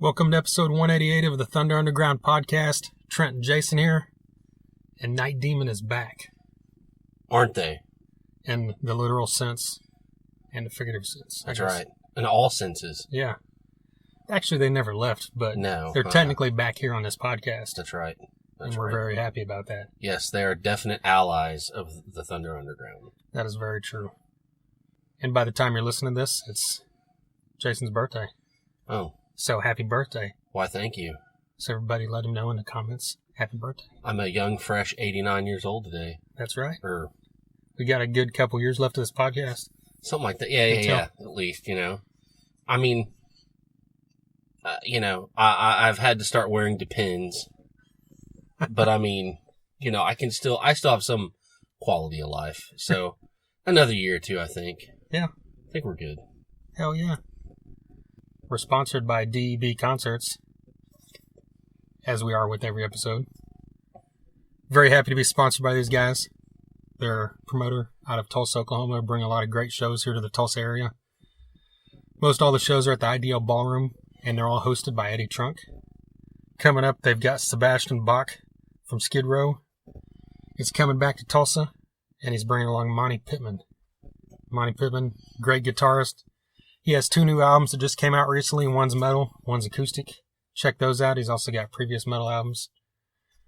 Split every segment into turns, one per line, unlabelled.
Welcome to episode 188 of the Thunder Underground podcast. Trent and Jason here, and Night Demon is back.
Aren't they?
In the literal sense and the figurative sense.
That's right. In all senses.
Yeah. Actually, they never left, but
No.
they're technically back here on this podcast.
That's right.
And we're very happy about that.
Yes, they are definite allies of the Thunder Underground.
That is very true. And by the time you're listening to this, it's Jason's birthday.
Oh.
So happy birthday.
Why, thank you.
So everybody let him know in the comments, happy birthday.
I'm a young, fresh 89 years old today.
That's right.
Or
We got a good couple years left of this podcast.
something like that. Yeah. At least, I mean, I've had to start wearing Depends. But I mean, I still have some quality of life. So another year or two, I think.
Yeah.
I think we're good.
Hell yeah. We're sponsored by DEB Concerts, as we are with every episode. Very happy to be sponsored by these guys. They're a promoter out of Tulsa, Oklahoma. They bring a lot of great shows here to the Tulsa area. Most all the shows are at the Ideal Ballroom, and they're all hosted by Eddie Trunk. Coming up, they've got Sebastian Bach from Skid Row. He's coming back to Tulsa, and he's bringing along Monty Pittman. Monty Pittman, great guitarist. He has 2 new albums that just came out recently. One's metal, one's acoustic. Check those out. He's also got previous metal albums.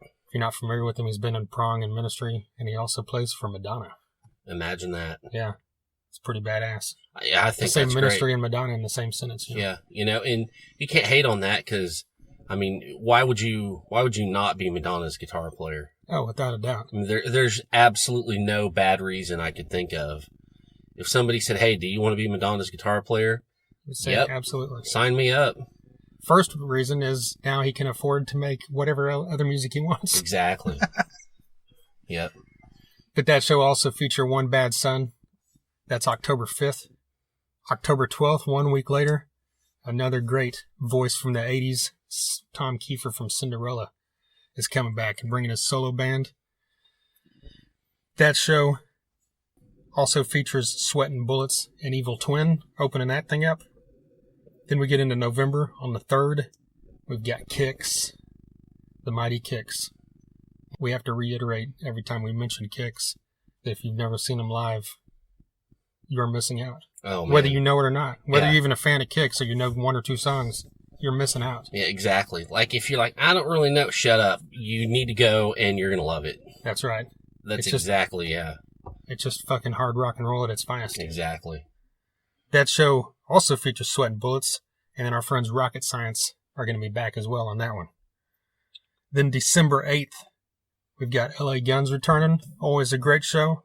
If you're not familiar with him, he's been in Prong and Ministry, and he also plays for Madonna.
Imagine that.
Yeah, it's pretty badass.
Yeah, I think
the same
that's
Ministry
great.
and Madonna in the same sentence.
Yeah, and you can't hate on that because, I mean, why would you not be Madonna's guitar player?
Oh, without a doubt.
I mean, there's absolutely no bad reason I could think of. If somebody said, "Hey, do you want to be Madonna's guitar player?" Yep.
Absolutely.
Sign me up.
First reason is now he can afford to make whatever other music he wants.
Exactly. Yep.
But that show also feature One Bad Son. That's October 5th. October 12th, 1 week later, another great voice from the 80s, Tom Kiefer from Cinderella, is coming back and bringing his solo band. That show also features Sweatin' Bullets and Evil Twin opening that thing up. Then we get into November on the 3rd. We've got Kix, the Mighty Kix. We have to reiterate every time we mention Kix that if you've never seen them live, you're missing out.
Oh, man.
Whether you know it or not. Whether
Yeah.
you're even a fan of Kix or you know 1 or 2 songs, you're missing out.
Yeah, exactly. Like, if you're like, I don't really know, shut up. You need to go, and you're going to love it.
That's right.
That's
It's
exactly, yeah.
It's just fucking hard rock and roll at its finest.
Exactly.
That show also features Sweatin' Bullets, and then our friends Rocket Science are going to be back as well on that one. Then December 8th, we've got LA Guns returning. Always a great show.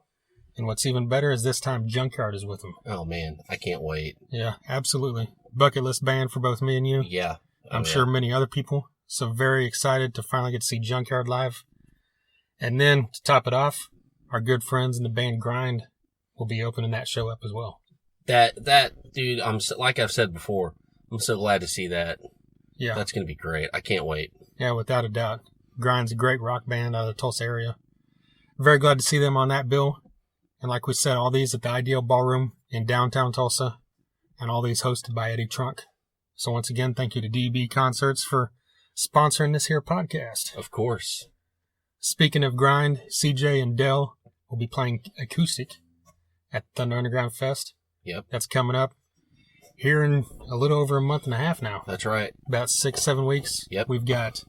And what's even better is this time Junkyard is with them.
Oh, man. I can't wait.
Yeah, absolutely. Bucket list band for both me and you.
Yeah.
I'm sure many other people. So very excited to finally get to see Junkyard live. And then to top it off, our good friends in the band Grind will be opening that show up as well.
That dude, like I've said before, I'm so glad to see that.
Yeah.
That's going to be great. I can't wait.
Yeah, without a doubt. Grind's a great rock band out of the Tulsa area. Very glad to see them on that bill. And like we said, all these at the Ideal Ballroom in downtown Tulsa, and all these hosted by Eddie Trunk. So once again, thank you to DB Concerts for sponsoring this here podcast.
Of course.
Speaking of Grind, CJ and Dell will be playing acoustic at Thunder Underground Fest.
Yep.
That's coming up here in a little over a month and a half now.
That's right.
About 6-7 weeks.
Yep.
We've got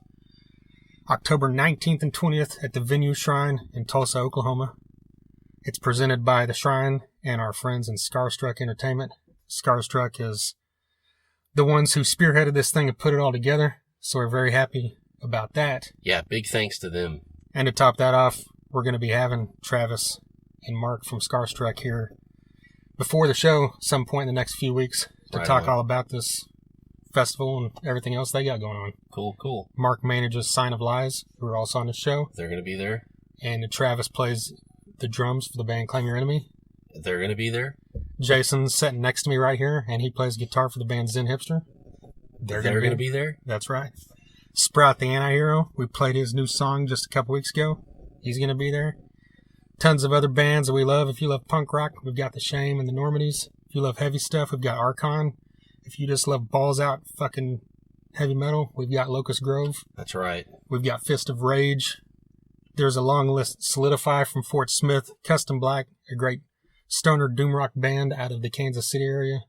October 19th and 20th at the Venue Shrine in Tulsa, Oklahoma. It's presented by the Shrine and our friends in Starstruck Entertainment. Starstruck is the ones who spearheaded this thing and put it all together, so we're very happy about that.
Yeah, big thanks to them.
And to top that off, we're going to be having Travis and Mark from Starstruck here before the show some point in the next few weeks to
Right
talk
on.
all about this festival and everything else they got going on.
Cool.
Mark manages Sign of Lies, who are also on the show,
They're going to be there.
and Travis plays the drums for the band Claim Your Enemy.
They're going to be there.
Jason's sitting next to me right here, and he plays guitar for the band Zen Hipster.
They're going to be there.
That's right. Sprout the Antihero, we played his new song just a couple weeks ago. He's going to be there. Tons of other bands that we love. If you love punk rock, we've got The Shame and the Normandies. If you love heavy stuff, we've got Archon. If you just love balls out fucking heavy metal. We've got Locust Grove.
That's right.
We've got Fist of Rage. There's a long list. Solidify from Fort Smith. Custom Black, a great stoner doom rock band out of the Kansas City area.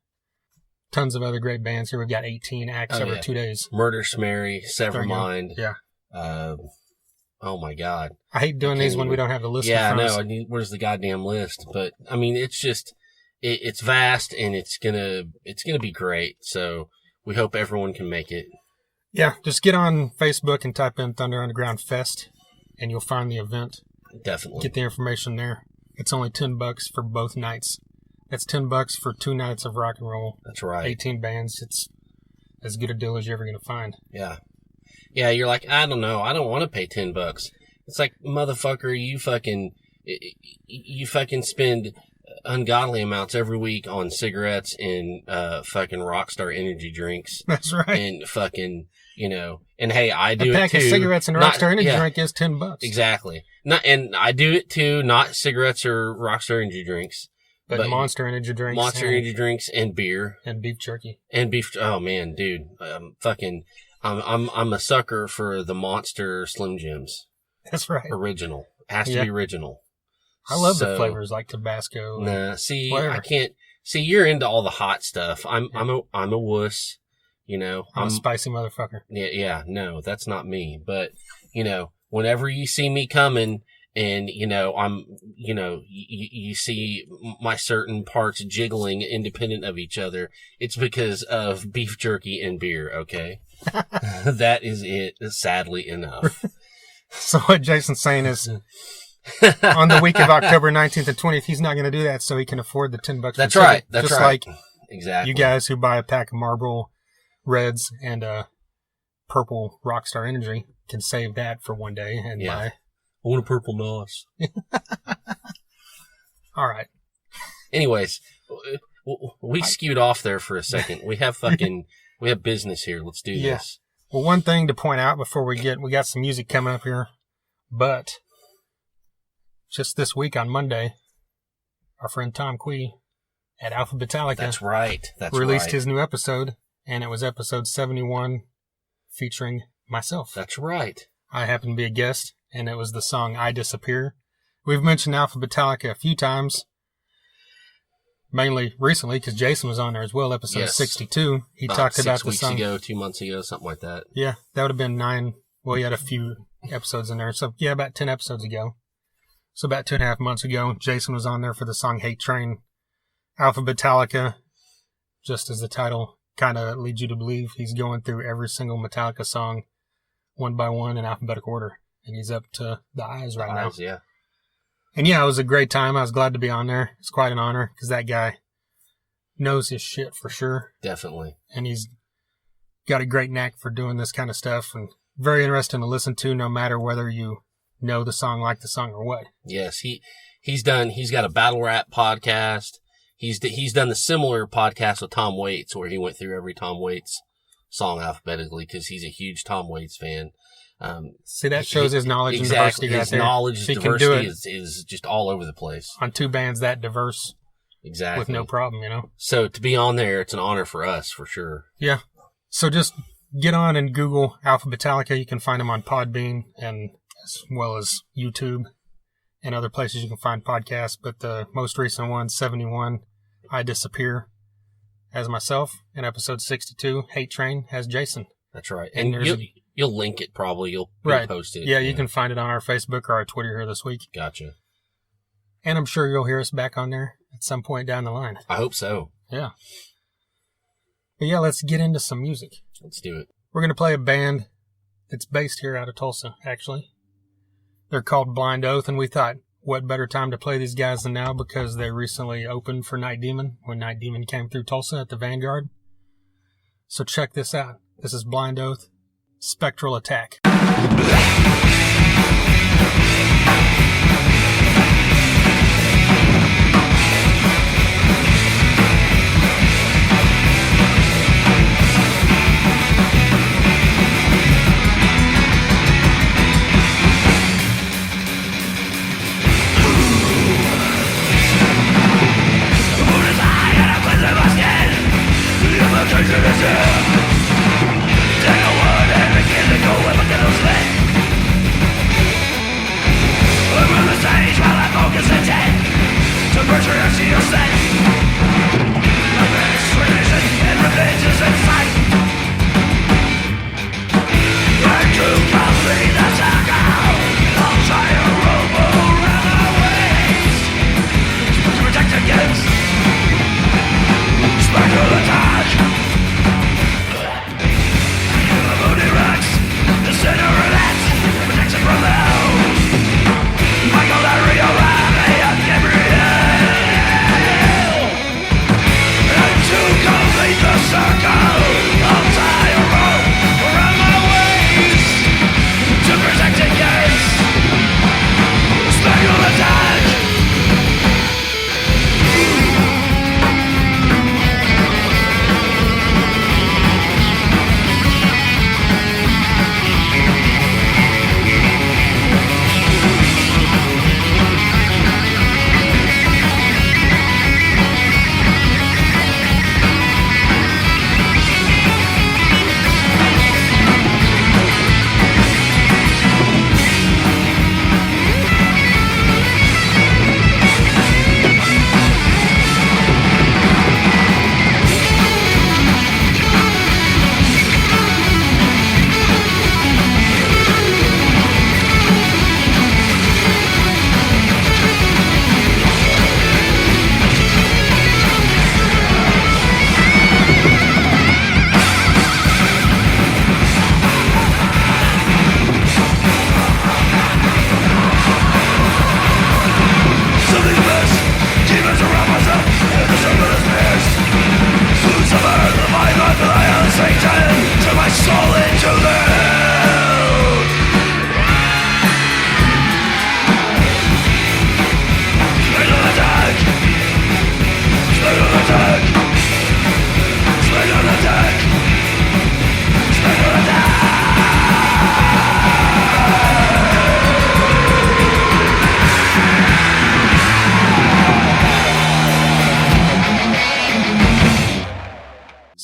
Tons of other great bands here. We've got 18 acts over 2 days.
Murder Mary, Severmind.
Yeah.
Oh my God.
I hate doing these when we don't have the list.
Yeah, I know. Where's the goddamn list? But I mean, it's just, it's vast and it's gonna be great. So we hope everyone can make it.
Yeah, just get on Facebook and type in Thunder Underground Fest, and you'll find the event.
Definitely.
Get the information there. It's only $10 for both nights. That's $10 for 2 nights of rock and roll.
That's right.
18 bands. It's as good a deal as you're ever going to find.
Yeah. Yeah, you're like, I don't know. I don't want to pay $10. It's like, motherfucker, you fucking spend ungodly amounts every week on cigarettes and fucking Rockstar energy drinks.
That's right.
And fucking, and hey, I do it too.
A pack of cigarettes and Rockstar energy drink is $10.
Exactly. And I do it too, not cigarettes or Rockstar energy drinks.
But Monster energy drinks.
Monster energy drinks and beer.
And beef jerky.
Oh man, dude. I'm a sucker for the Monster Slim Jims.
That's right.
Original. Has to be original.
I love the flavors like Tabasco.
Nah, see,
whatever.
I can't. See, you're into all the hot stuff. I'm a wuss. I'm
a spicy motherfucker.
Yeah, no, that's not me. But, whenever you see me coming and, you see my certain parts jiggling independent of each other, it's because of beef jerky and beer, okay? That is it, sadly enough.
So what Jason's saying is, on the week of October 19th and 20th, he's not going to do that so he can afford the $10.
That's right.
That's
just
right.
Like exactly.
You guys who buy a pack of Marlboro Reds and purple Rockstar Energy can save that for one day and buy.
I want a purple NOS.
All right.
Anyways, we skewed off there for a second. We have business here. Let's do this.
Well, one thing to point out before we got some music coming up here, but just this week on Monday, our friend Tom Quee at Alpha Betallica.
That's right.
Released his new episode, and it was episode 71 featuring myself.
That's right.
I happened to be a guest, and it was the song I Disappear. We've mentioned Alpha Betallica a few times, mainly recently because Jason was on there as well, episode 62. He talked about the song.
6 weeks ago, 2 months ago, something like that.
Yeah, that would have been 9. Well, he had a few episodes in there. So, yeah, about 10 episodes ago. So about 2.5 months ago, Jason was on there for the song Hate Train. Alpha Betallica, just as the title kind of leads you to believe, he's going through every single Metallica song one by one in alphabetical order. And he's up to the eyes right now.
Yeah.
And yeah, it was a great time. I was glad to be on there. It's quite an honor because that guy knows his shit for sure.
Definitely.
And he's got a great knack for doing this kind of stuff and very interesting to listen to no matter whether you know the song, like the song, or what.
Yes, he's got a battle rap podcast. He's done the similar podcast with Tom Waits where he went through every Tom Waits song alphabetically because he's a huge Tom Waits fan.
See, that shows his knowledge and
exactly,
diversity right there.
His knowledge and diversity is just all over the place.
On 2 bands that diverse.
Exactly.
With no problem,
So to be on there, it's an honor for us, for sure.
Yeah. So just get on and Google Alpha Betallica. You can find them on Podbean and as well as YouTube and other places you can find podcasts. But the most recent one, 71, I Disappear, has myself. And episode 62, Hate Train, has Jason.
That's right. And you'll link it probably. You'll post it.
Yeah, you can find it on our Facebook or our Twitter here this week.
Gotcha.
And I'm sure you'll hear us back on there at some point down the line.
I hope so.
Yeah. But yeah, let's get into some music.
Let's do it.
We're going to play a band that's based here out of Tulsa, actually. They're called Blind Oath, and we thought, what better time to play these guys than now because they recently opened for Night Demon when Night Demon came through Tulsa at the Vanguard. So check this out. This is Blind Oath, Spectral Attack.
Take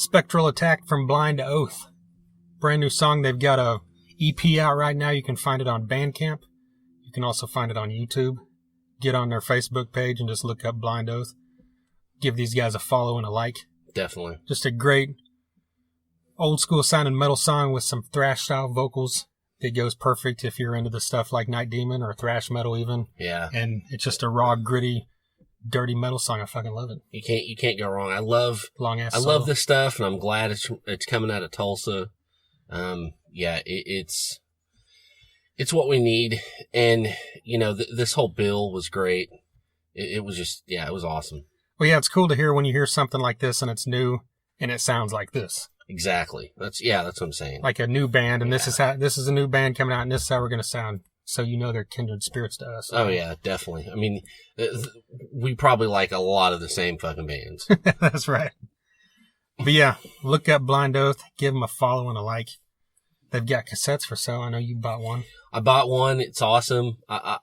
Spectral Attack from Blind to Oath. Brand new song. They've got a EP out right now. You can find it on Bandcamp. You can also find it on YouTube. Get on their Facebook page and just look up Blind Oath. Give these guys a follow and a like.
Definitely.
Just a great old school sounding metal song with some thrash style vocals. It goes perfect if you're into the stuff like Night Demon or thrash metal even.
Yeah.
And it's just a raw, gritty, dirty metal song. I fucking love it.
You can't go wrong. I love
solo.
this stuff, and I'm glad it's coming out of Tulsa. It's what we need, and this whole bill was great. It was just it was awesome.
Well, yeah, it's cool to hear when you hear something like this and it's new and it sounds like this.
Exactly. That's what I'm saying.
Like a new band, and this is a new band coming out, and this is how we're going to sound. So they're kindred spirits to us.
Oh yeah, definitely. I mean, we probably like a lot of the same fucking bands.
That's right. But yeah, look up Blind Oath, give them a follow and a like. They've got cassettes for sale. I know you bought one.
I bought one. It's awesome. I'll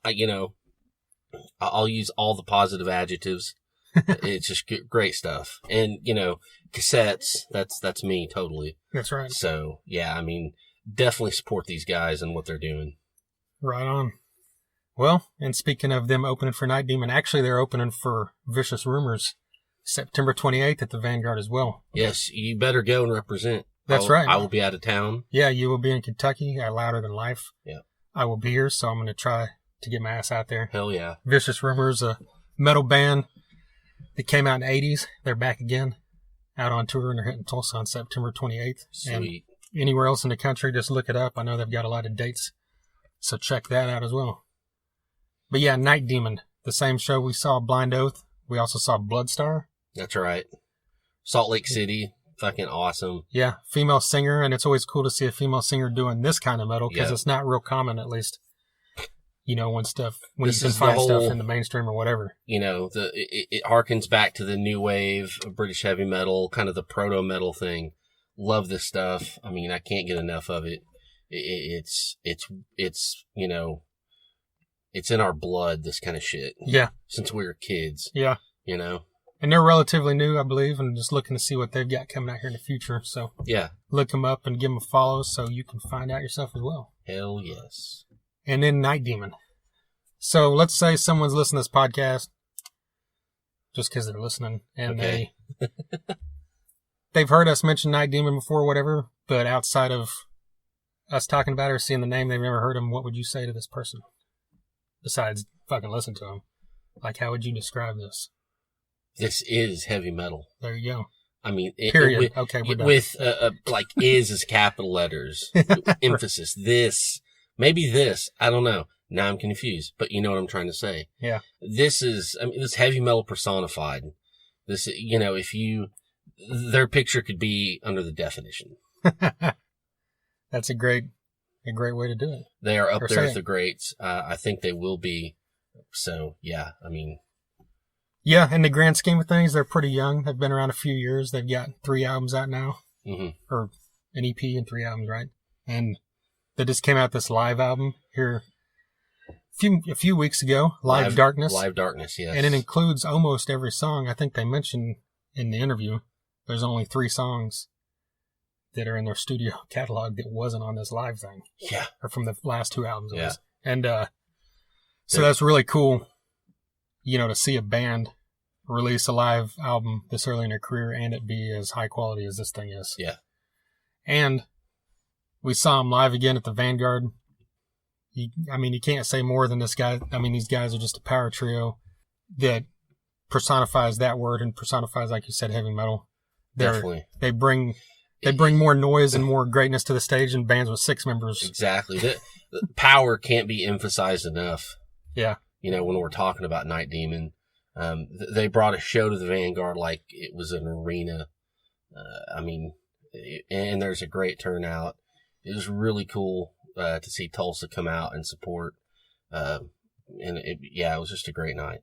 use all the positive adjectives. It's just great stuff. And, cassettes, that's me totally.
That's right.
So, yeah, I mean, definitely support these guys and what they're doing.
Right on. Well, and speaking of them opening for Night Demon, actually they're opening for Vicious Rumors September 28th at the Vanguard as well.
Yes, you better go and represent.
That's right.
I will be out of town.
Yeah, you will be in Kentucky at Louder Than Life.
Yeah.
I will be here, so I'm going to try to get my ass out there.
Hell yeah.
Vicious Rumors, a metal band that came out in the 80s. They're back again, out on tour, and they're hitting Tulsa on September 28th.
Sweet.
And anywhere else in the country, just look it up. I know they've got a lot of dates, so check that out as well. But yeah, Night Demon, the same show we saw Blind Oath. We also saw Bloodstar.
That's right. Salt Lake City, fucking awesome.
Yeah, female singer, and it's always cool to see a female singer doing this kind of metal, because it's not real common, at least. When you can find stuff in the mainstream or whatever.
It harkens back to the new wave of British heavy metal, kind of the proto metal thing. Love this stuff. I mean, I can't get enough of it. It's in our blood, this kind of shit.
Yeah.
Since we were kids.
Yeah. And they're relatively new, I believe, and just looking to see what they've got coming out here in the future. So
yeah,
look them up and give them a follow so you can find out yourself as well.
Hell yes.
And then Night Demon. So let's say someone's listening to this podcast just because they're listening, and they've heard us mention Night Demon before, whatever, but outside of us talking about it or seeing the name, they've never heard him. What would you say to this person besides fucking listen to him? Like, how would you describe this?
This is heavy metal.
There you go.
I mean,
period. Okay, we're done.
With like is capital letters, emphasis. This, maybe this. I don't know. Now I'm confused, but you know what I'm trying to say.
Yeah.
This heavy metal personified. This, their picture could be under the definition.
That's a great way to do it.
They are up there with the greats. I think they will be. So yeah, I mean.
Yeah, in the grand scheme of things, they're pretty young. They've been around a few years. They've got 3 albums out now.
Mm-hmm.
Or an EP and 3 albums, right? And they just came out this live album here a few weeks ago, Live Darkness.
Live Darkness, yes.
And it includes almost every song. I think they mentioned in the interview there's only 3 songs that are in their studio catalog that wasn't on this live thing.
Yeah.
Or from the last 2 albums.
Yeah.
And so that's really cool, to see a band release a live album this early in their career and it be as high quality as this thing is.
Yeah.
And we saw them live again at the Vanguard. You can't say more than this guy. I mean, these guys are just a power trio that personifies that word and personifies, like you said, heavy metal.
Definitely.
They bring more noise and more greatness to the stage than bands with 6 members.
Exactly. The power can't be emphasized enough.
Yeah.
When we're talking about Night Demon, they brought a show to the Vanguard like it was an arena. And there's a great turnout. It was really cool to see Tulsa come out and support. It was just a great night.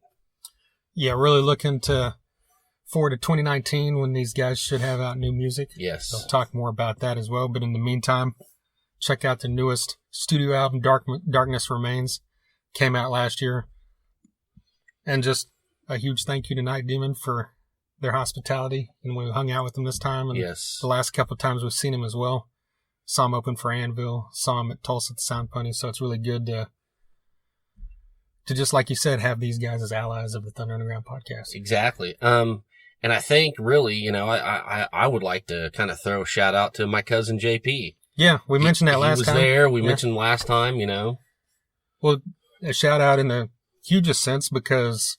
Yeah,
really looking forward to 2019 when these guys should have out new music.
Yes.
So I'll talk more about that as well. But in the meantime, check out the newest studio album, Darkness Remains. Came out last year. And just a huge thank you to Night Demon for their hospitality, and when we hung out with them this time, and
Yes.
the last couple of times we've seen them as well. Saw them open for Anvil, saw them at Tulsa at the Sound Pony, so it's really good to just, like you said, have these guys as allies of the Thunder Underground podcast.
Exactly. And I think really, you know, I would like to kind of throw a shout out to my cousin JP.
Yeah, we mentioned that last time.
He was there. We mentioned last time, you know.
Well, a shout out in the hugest sense, because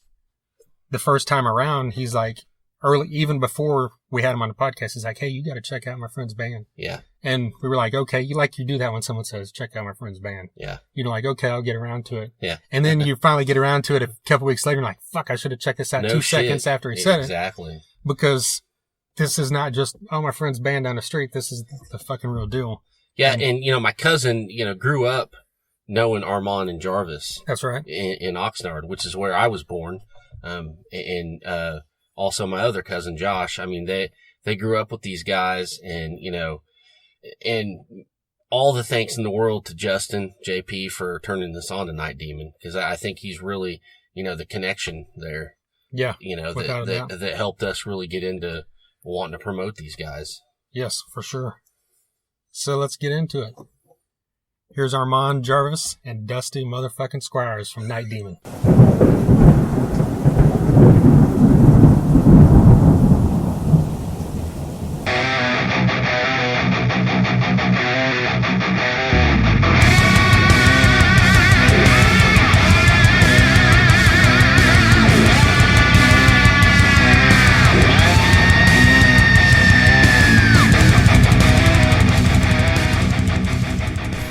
the first time around, he's like, early, even before we had him on the podcast, he's like, hey, you got to check out my friend's band.
Yeah.
And we were like, okay, you do that when someone says, check out my friend's band.
Yeah.
You're like, okay, I'll get around to it.
Yeah.
And then you finally get around to it a couple weeks later, and like, fuck, I should have checked this out 2 seconds after he said it.
Exactly.
Because this is not just, oh, my friend's band down the street. This is the fucking real deal.
Yeah. And you know, my cousin, you know, grew up knowing Armand and Jarvis.
That's right.
In Oxnard, which is where I was born. Also my other cousin, Josh. I mean, they grew up with these guys, and, you know, and all the thanks in the world to Justin, JP, for turning this on to Night Demon, because I think he's really, you know, the connection there.
Yeah.
You know,
without a doubt.
that helped us really get into wanting to promote these guys.
Yes, for sure. So let's get into it. Here's Armand, Jarvis, and Dusty motherfucking Squires from Night Demon.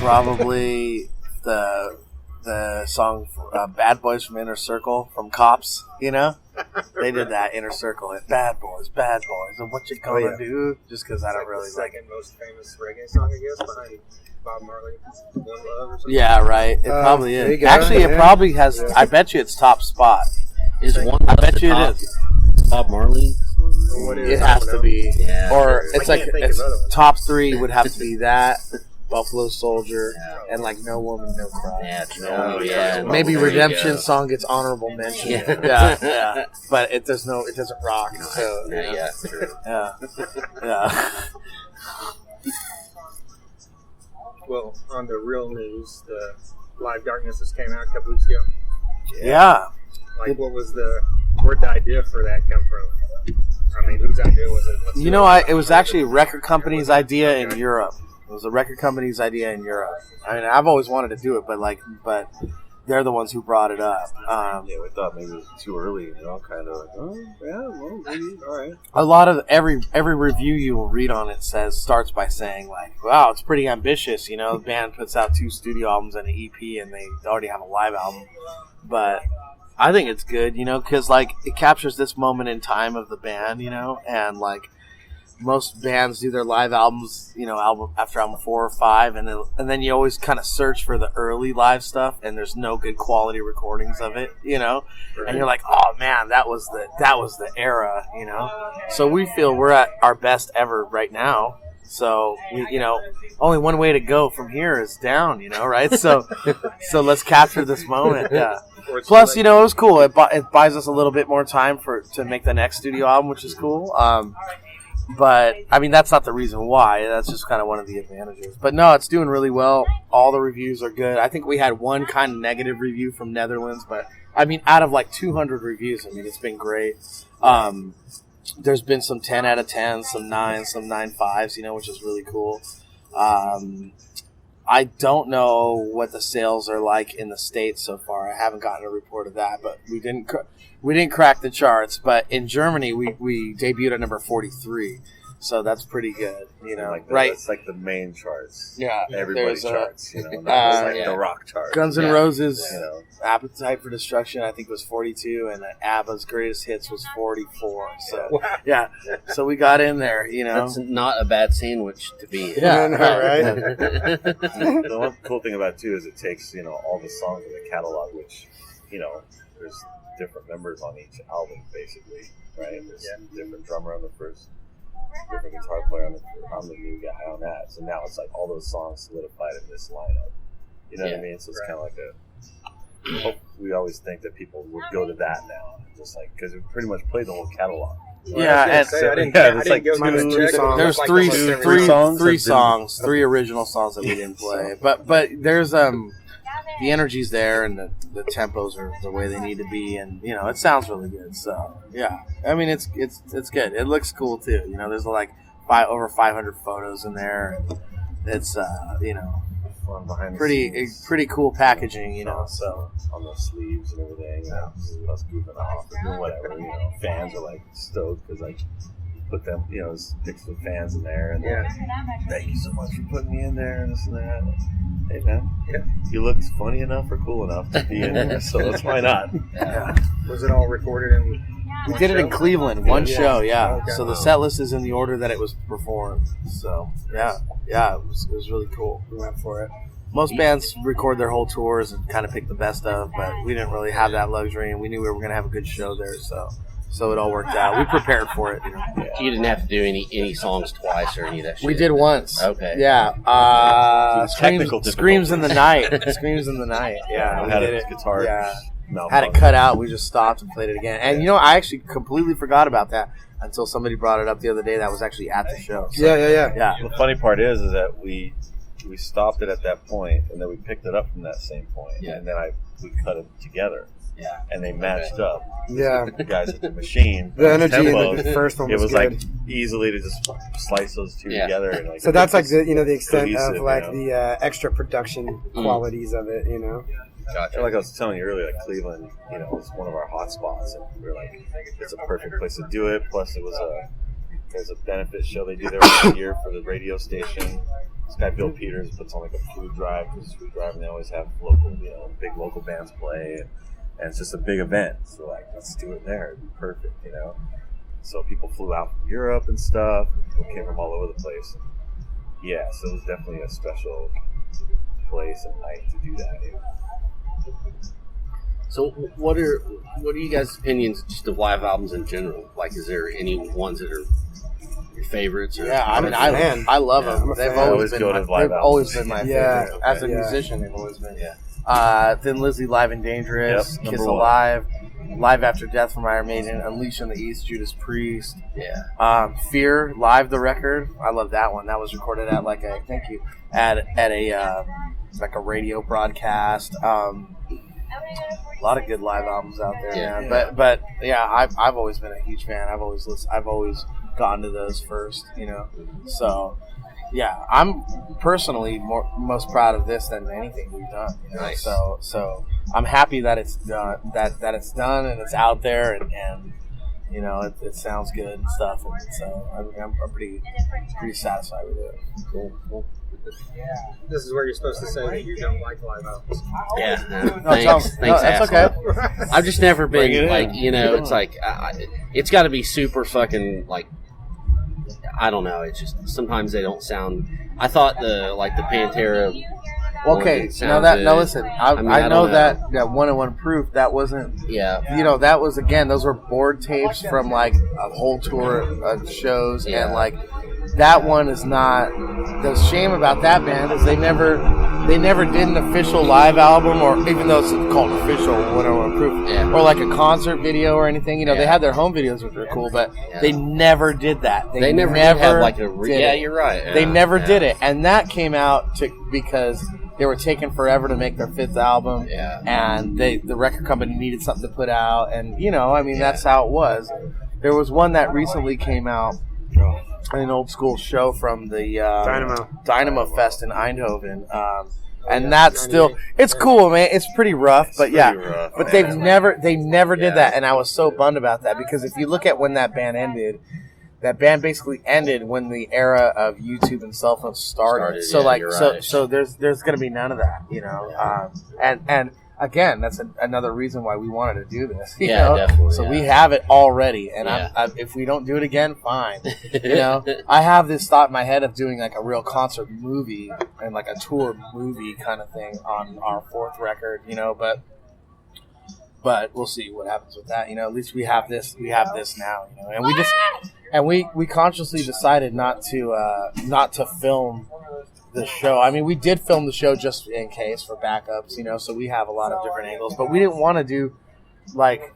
Probably the song Bad Boys from Inner Circle from Cops, you know? They did that, Inner Circle. Bad Boys, and what you gonna do? Just because I don't really like it.
Second most famous reggae song, I guess, behind Bob Marley, One Love or something.
Yeah, right. It probably
there you
is.
go.
Actually, it
Yeah.
probably has, I bet you it's top spot.
Is one
I bet you it is.
Bob Marley?
What is
It has to be.
Yeah.
Or it's
I
like,
can't think of
it's
other ones.
top 3 would have to be that, Buffalo Soldier, and like No Woman, No Cry.
Yeah, yeah.
Maybe
There you
Redemption
go.
song gets honorable mention.
Yeah.
yeah. But it doesn't rock. So
Yeah, true.
yeah.
Well, on the real news, the Live Darknesses came out a couple weeks ago.
Yeah.
Like, where'd the idea for that come from? I mean, whose idea was it? Let's
You
do
know,
it.
it was actually a record company's idea in Europe. It was a record company's idea in Europe. I mean, I've always wanted to do it, but they're the ones who brought it up.
Yeah, we thought maybe it was too early, you know, kind of like, oh, yeah, well, maybe, all right.
A lot of every review you will read on it starts by saying like, wow, it's pretty ambitious. You know, the band puts out 2 studio albums and an EP, and they already have a live album. But I think it's good, you know, because like it captures this moment in time of the band, you know, and like most bands do their live albums, you know, after album 4 or 5, and then you always kind of search for the early live stuff, and there's no good quality recordings of it, you know, and you're like, oh man, that was the era, you know. So we feel we're at our best ever right now. So you know, only one way to go from here is down, you know, right? So let's capture this moment. Yeah. Plus, you know, it was cool. It buys us a little bit more time to make the next studio album, which is cool. But, I mean, that's not the reason why. That's just kind of one of the advantages. But, no, it's doing really well. All the reviews are good. I think we had one kind of negative review from Netherlands. But, I mean, out of like 200 reviews, I mean, it's been great. There's been some 10 out of 10, some 9s, some 9.5s, you know, which is really cool. I don't know what the sales are like in the States so far. I haven't gotten a report of that. But we didn't crack the charts, but in Germany we debuted at number 43, so that's pretty good, you know.
Like
right?
It's like the main charts.
Yeah,
Everybody
there's,
charts, you know. Not like
yeah.
the rock chart.
Guns N'
Yeah.
Roses,
You know.
Appetite for Destruction, I think was 42, and ABBA's Greatest Hits was 44. So yeah, so we got in there, you know.
That's not a bad sandwich to be.
Yeah,
right? The one cool thing about it too is it takes, you know, all the songs in the catalog, which, you know, there's different members on each album basically, right? There's different drummer on the first, different guitar player on the new guy on that. So now it's like all those songs solidified in this lineup. You know what I mean? So it's kind of like we always think that people would go to that now, just like because we pretty much played the whole catalog.
Yeah, and
I didn't
it's like
go
two-
through and check.
songs.
It
There's
looked like
three
almost every
three
songs
three
that
songs, three original songs that we didn't play. But there's the energy's there and the tempos are the way they need to be, and you know it sounds really good. So yeah, I mean it's good. It looks cool too. You know, there's like over 500 photos in there. And it's you know
Fun behind the scenes.
pretty cool packaging. You know, so
on the sleeves and everything. Us goofing off and whatever. You know, fans are like stoked because like put them, you know, pick some fans in there and thank you so much for putting me in there and this and that. Hey man, you look funny enough or cool enough to be in there, so let's why not?
yeah.
Was it all recorded in?
We did it in Cleveland, one
Yeah.
show, yeah.
Okay.
So the set list is in the order that it was performed. So yeah, it was really cool. We went for it. Most bands record their whole tours and kind of pick the best of, but we didn't really have that luxury, and we knew we were going to have a good show there, so it all worked out. We prepared for it. You know.
You didn't have to do any songs twice or any of that shit.
We did once.
Okay.
Yeah.
Technical
Screams in the night. Screams in the night. Yeah.
I
We
had
did
a
it.
guitar.
Yeah.
malfunction.
Had it cut out. We just stopped and played it again. And you know, I actually completely forgot about that until somebody brought it up the other day. That was actually at the show. So, yeah.
The funny part is that we stopped it at that point, and then we picked it up from that same point,
Yeah.
and then we cut it together,
Yeah.
and they matched up.
Yeah.
The guys at the machine,
The energy in
tempos,
the first one
it
was
was
good.
like easily to just slice those two
Yeah.
together. And, like,
So that's like
it's
the extent
cohesive,
of like
you know?
the extra production qualities of it, you know.
Gotcha.
Like I was telling you earlier, like Cleveland, you know, is one of our hot spots, and we're like, it's a perfect place to do it. Plus, it was a benefit show they do there once a year for the radio station. This guy Bill Peters puts on like a food drive, because food drive, and they always have big local bands play, and it's just a big event. So like, let's do it there. It'd be perfect, you know. So people flew out from Europe and stuff. People came from all over the place. Yeah, so it was definitely a special place and night to do that.
So, what are you guys' opinions just of live albums in general? Like, is there any ones that are your favorites? Or
Yeah, I mean,
I'm a fan.
I love
I'm
them.
a
They've
fan.
always
Always
been
go
my,
to live
they've always
albums.
been my
Yeah.
favorite. As a
Yeah.
musician, they've always been.
Yeah.
Thin Lizzy, Live and Dangerous,
Yep,
Kiss
number one.
Alive, Live After Death from Iron Maiden, Unleash in the East, Judas Priest,
Yeah.
Fear, Live the record. I love that one. That was recorded at like a like a radio broadcast. A lot of good live albums out there,
Yeah.
man. But yeah, I've always been a huge fan. I've always gone to those first, you know. So yeah, I'm personally most proud of this than anything we've done. You know?
Nice.
So I'm happy that it's done, that it's done and it's out there, and you know it sounds good and stuff. And so I'm pretty satisfied with it.
Cool.
This is where you're supposed to say that you don't like live albums.
Yeah.
Thanks, that's
asshole.
okay.
I've just never
Bring it
been
in.
like, you know, it's like it's got to be super fucking like, I don't know. It's just sometimes they don't sound. I thought the Pantera.
Okay,
one sounds
now
good.
listen. I
mean,
know
don't
that 101 Proof, that wasn't.
Yeah.
You know, that was, again, those were board tapes from like a whole tour of shows,
Yeah.
and like that one is not. The shame about that band is they never did an official live album, or even though it's called official 101 Proof,
Yeah.
or like a concert video or anything. You know, they
Yeah.
had their home videos, which were cool, but
Yeah.
they never did that.
They never did have like a.
did
Yeah,
it.
you're right.
They
Yeah.
never
Yeah.
did it, and that came out because they were taking forever to make their fifth album,
Yeah.
and the record company needed something to put out, and you know, I mean, that's how it was. There was one that recently came out, an old school show from the Dynamo Fest in Eindhoven, and that's still, it's cool, man. It's pretty rough, but yeah.
Pretty rough,
But
man.
they never did that, and I was so bummed about that, because if you look at when that band ended, that band basically ended when the era of YouTube and cell phones started. So
yeah,
like,
you're
so
right.
so there's going to be none of that, you know. And again, that's another reason why we wanted to do this. You
Yeah,
know?
definitely,
So
yeah.
we have it already, and
Yeah.
if we don't do it again, fine. You know, I have this thought in my head of doing like a real concert movie and like a tour movie kind of thing on our fourth record, you know, but we'll see what happens with that. You know, at least we have this now, you know, and we consciously decided not to film the show. I mean, we did film the show just in case for backups, you know, so we have a lot of different angles, but we didn't want to do like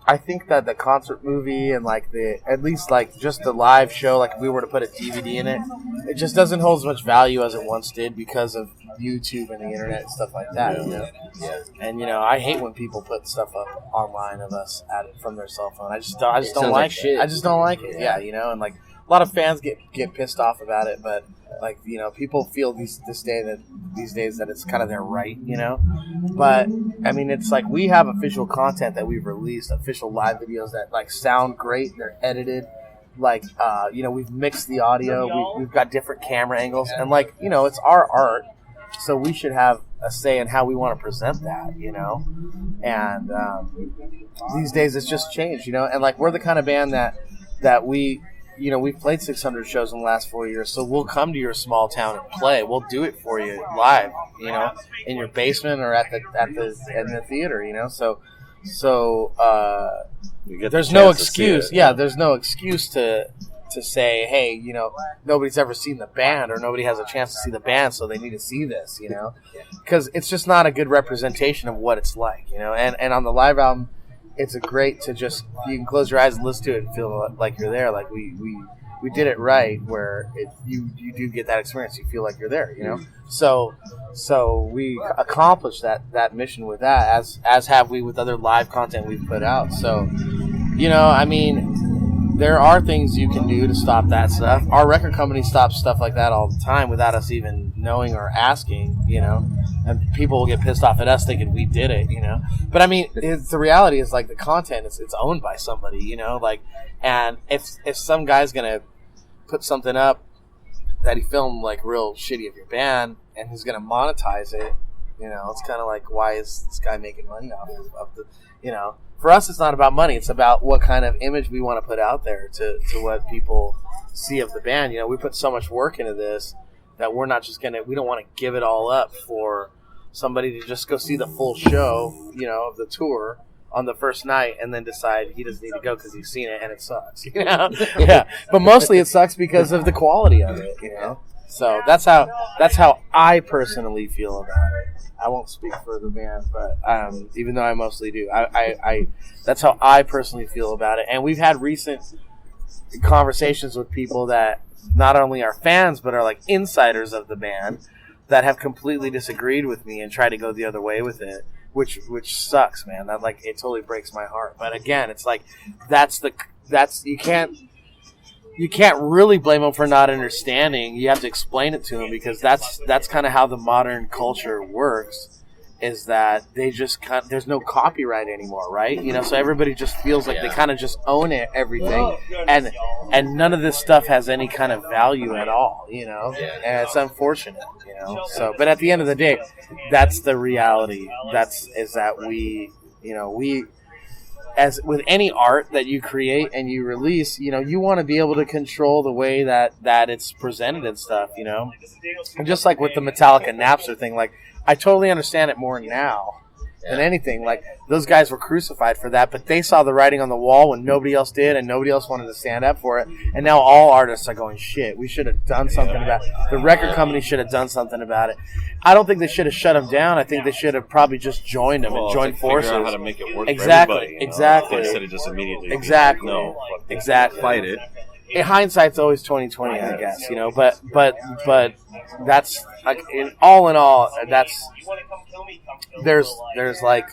I think that the concert movie and like at least like just the live show, like if we were to put a DVD in it, it just doesn't hold as much value as it once did because of YouTube and the internet and stuff like that. You know?
Yeah.
And I hate when people put stuff up online of us from their cell phone. I just don't
sounds
like
like
it.
shit.
I just don't like it. Yeah, and like a lot of fans get pissed off about it, but like people feel these days that it's kind of their right, But I mean, it's like we have official content that we've released, official live videos that like sound great. They're edited, like we've mixed the audio. We've got different camera angles, and like it's our art, so we should have a say in how we want to present that, And these days it's just changed, and like we're the kind of band that we. We've played 600 shows in the last 4 years, so we'll come to your small town and play. We'll do it for you live, in your basement or in the theater, So there's no excuse. Yeah, there's no excuse to say, hey, nobody's ever seen the band or nobody has a chance to see the band, so they need to see this, because it's just not a good representation of what it's like, And on the live album, it's great to just, you can close your eyes and listen to it and feel like you're there. Like we did it right where you do get that experience. You feel like you're there, So we accomplished that mission with that, as have we with other live content we've put out. So, I mean, there are things you can do to stop that stuff. Our record company stops stuff like that all the time without us even knowing or asking, and people will get pissed off at us thinking we did it, But I mean, the reality is like the content it's owned by somebody, like, and if some guy's gonna put something up that he filmed like real shitty of your band and he's gonna monetize it, it's kind of like, why is this guy making money off of the, For us, it's not about money. It's about what kind of image we want to put out there to what people see of the band. We put so much work into this that we're not just we don't want to give it all up for somebody to just go see the full show, of the tour on the first night and then decide he doesn't need to go because he's seen it and it sucks, Yeah, but mostly it sucks because of the quality of it, So that's how I personally feel about it. I won't speak for the band, but even though I mostly do, I that's how I personally feel about it. And we've had recent conversations with people that not only are fans but are like insiders of the band that have completely disagreed with me and tried to go the other way with it, which sucks, man. That like it totally breaks my heart. But again, it's like that's you can't really blame them for not understanding. You have to explain it to them because that's kind of how the modern culture works. Is that they just there's no copyright anymore, right? So everybody just feels like they kind of just own everything, and none of this stuff has any kind of value at all, and it's unfortunate, So, but at the end of the day, that's the reality. Is that we, as with any art that you create and you release, you want to be able to control the way that it's presented and stuff, and just like with the Metallica Napster thing, like. I totally understand it more now than anything. Like, those guys were crucified for that, but they saw the writing on the wall when nobody else did, and nobody else wanted to stand up for it. And now all artists are going, shit, we should have done something about it. The record company should have done something about it. I don't think they should have shut them down. I think they should have probably just joined them and joined forces.
Figure out how to make it work
exactly,
for everybody.
Exactly.
Instead of just immediately
exactly.
fight it.
In hindsight's always 20/20, I guess, but that's like in all that's there's like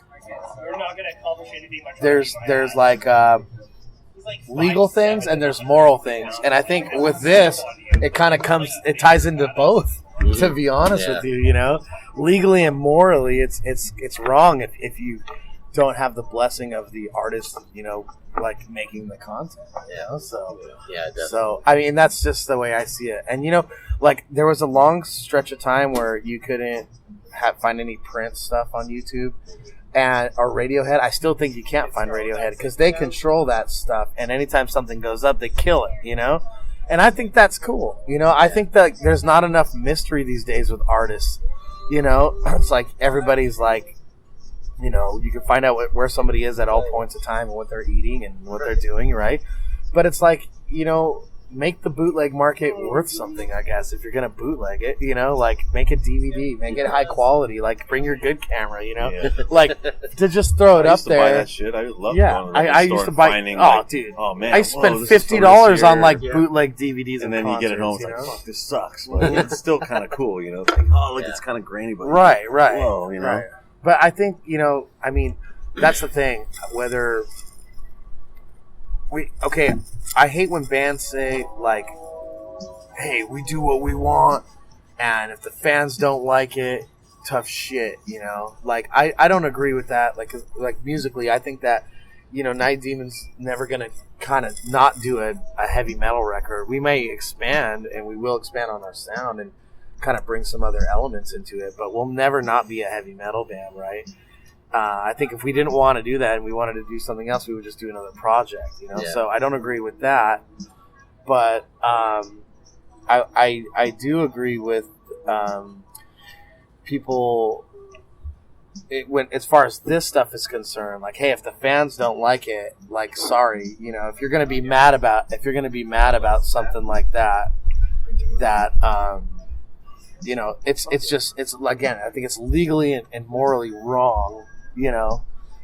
legal things and there's moral things, and I think with this it ties into both. To be honest with you, legally and morally, it's wrong if you don't have the blessing of the artist, like making the content, So
yeah, definitely.
So I mean, that's just the way I see it. And like there was a long stretch of time where you couldn't find any Prince stuff on YouTube or Radiohead. I still think you can't find Radiohead because they control that stuff, and anytime something goes up, they kill it. And I think that's cool. I think that there's not enough mystery these days with artists. It's like everybody's like. You can find out where somebody is at all points of time and what they're eating and what they're doing, right? But it's like, make the bootleg market worth something, I guess, if you're going to bootleg it, you know, like make a DVD, make it high quality, like bring your good camera, you know, like to just throw it
I
up
used to buy
there.
that shit. I love
Yeah,
going to the
I
store
used to
and
buy,
finding,
dude,
oh man,
I spent
this is from
$50
this
on
year.
like bootleg DVDs
And then you get it home, it's
you
like,
know?
fuck, this sucks. But it's still kind of cool, you know. It's like, oh, look, it's kind of grainy, but
Right.
whoa, you know.
Right. But I think, you know, I mean, that's the thing. Whether I hate when bands say, like, hey, we do what we want, and if the fans don't like it, tough shit, you know? Like, I don't agree with that. Like musically, I think that, you know, Night Demon's never going to kind of not do a heavy metal record. We may expand, and we will expand on our sound and kind of bring some other elements into it, but we'll never not be a heavy metal band, right? I think if we didn't want to do that and we wanted to do something else, we would just do another project, you know?
Yeah.
So I don't agree with that, but I do agree with people when as far as this stuff is concerned. Like, hey, if the fans don't like it, like, sorry, you know, if you're going to be mad about something like that, you know, it's again, I think it's legally and morally wrong, you know.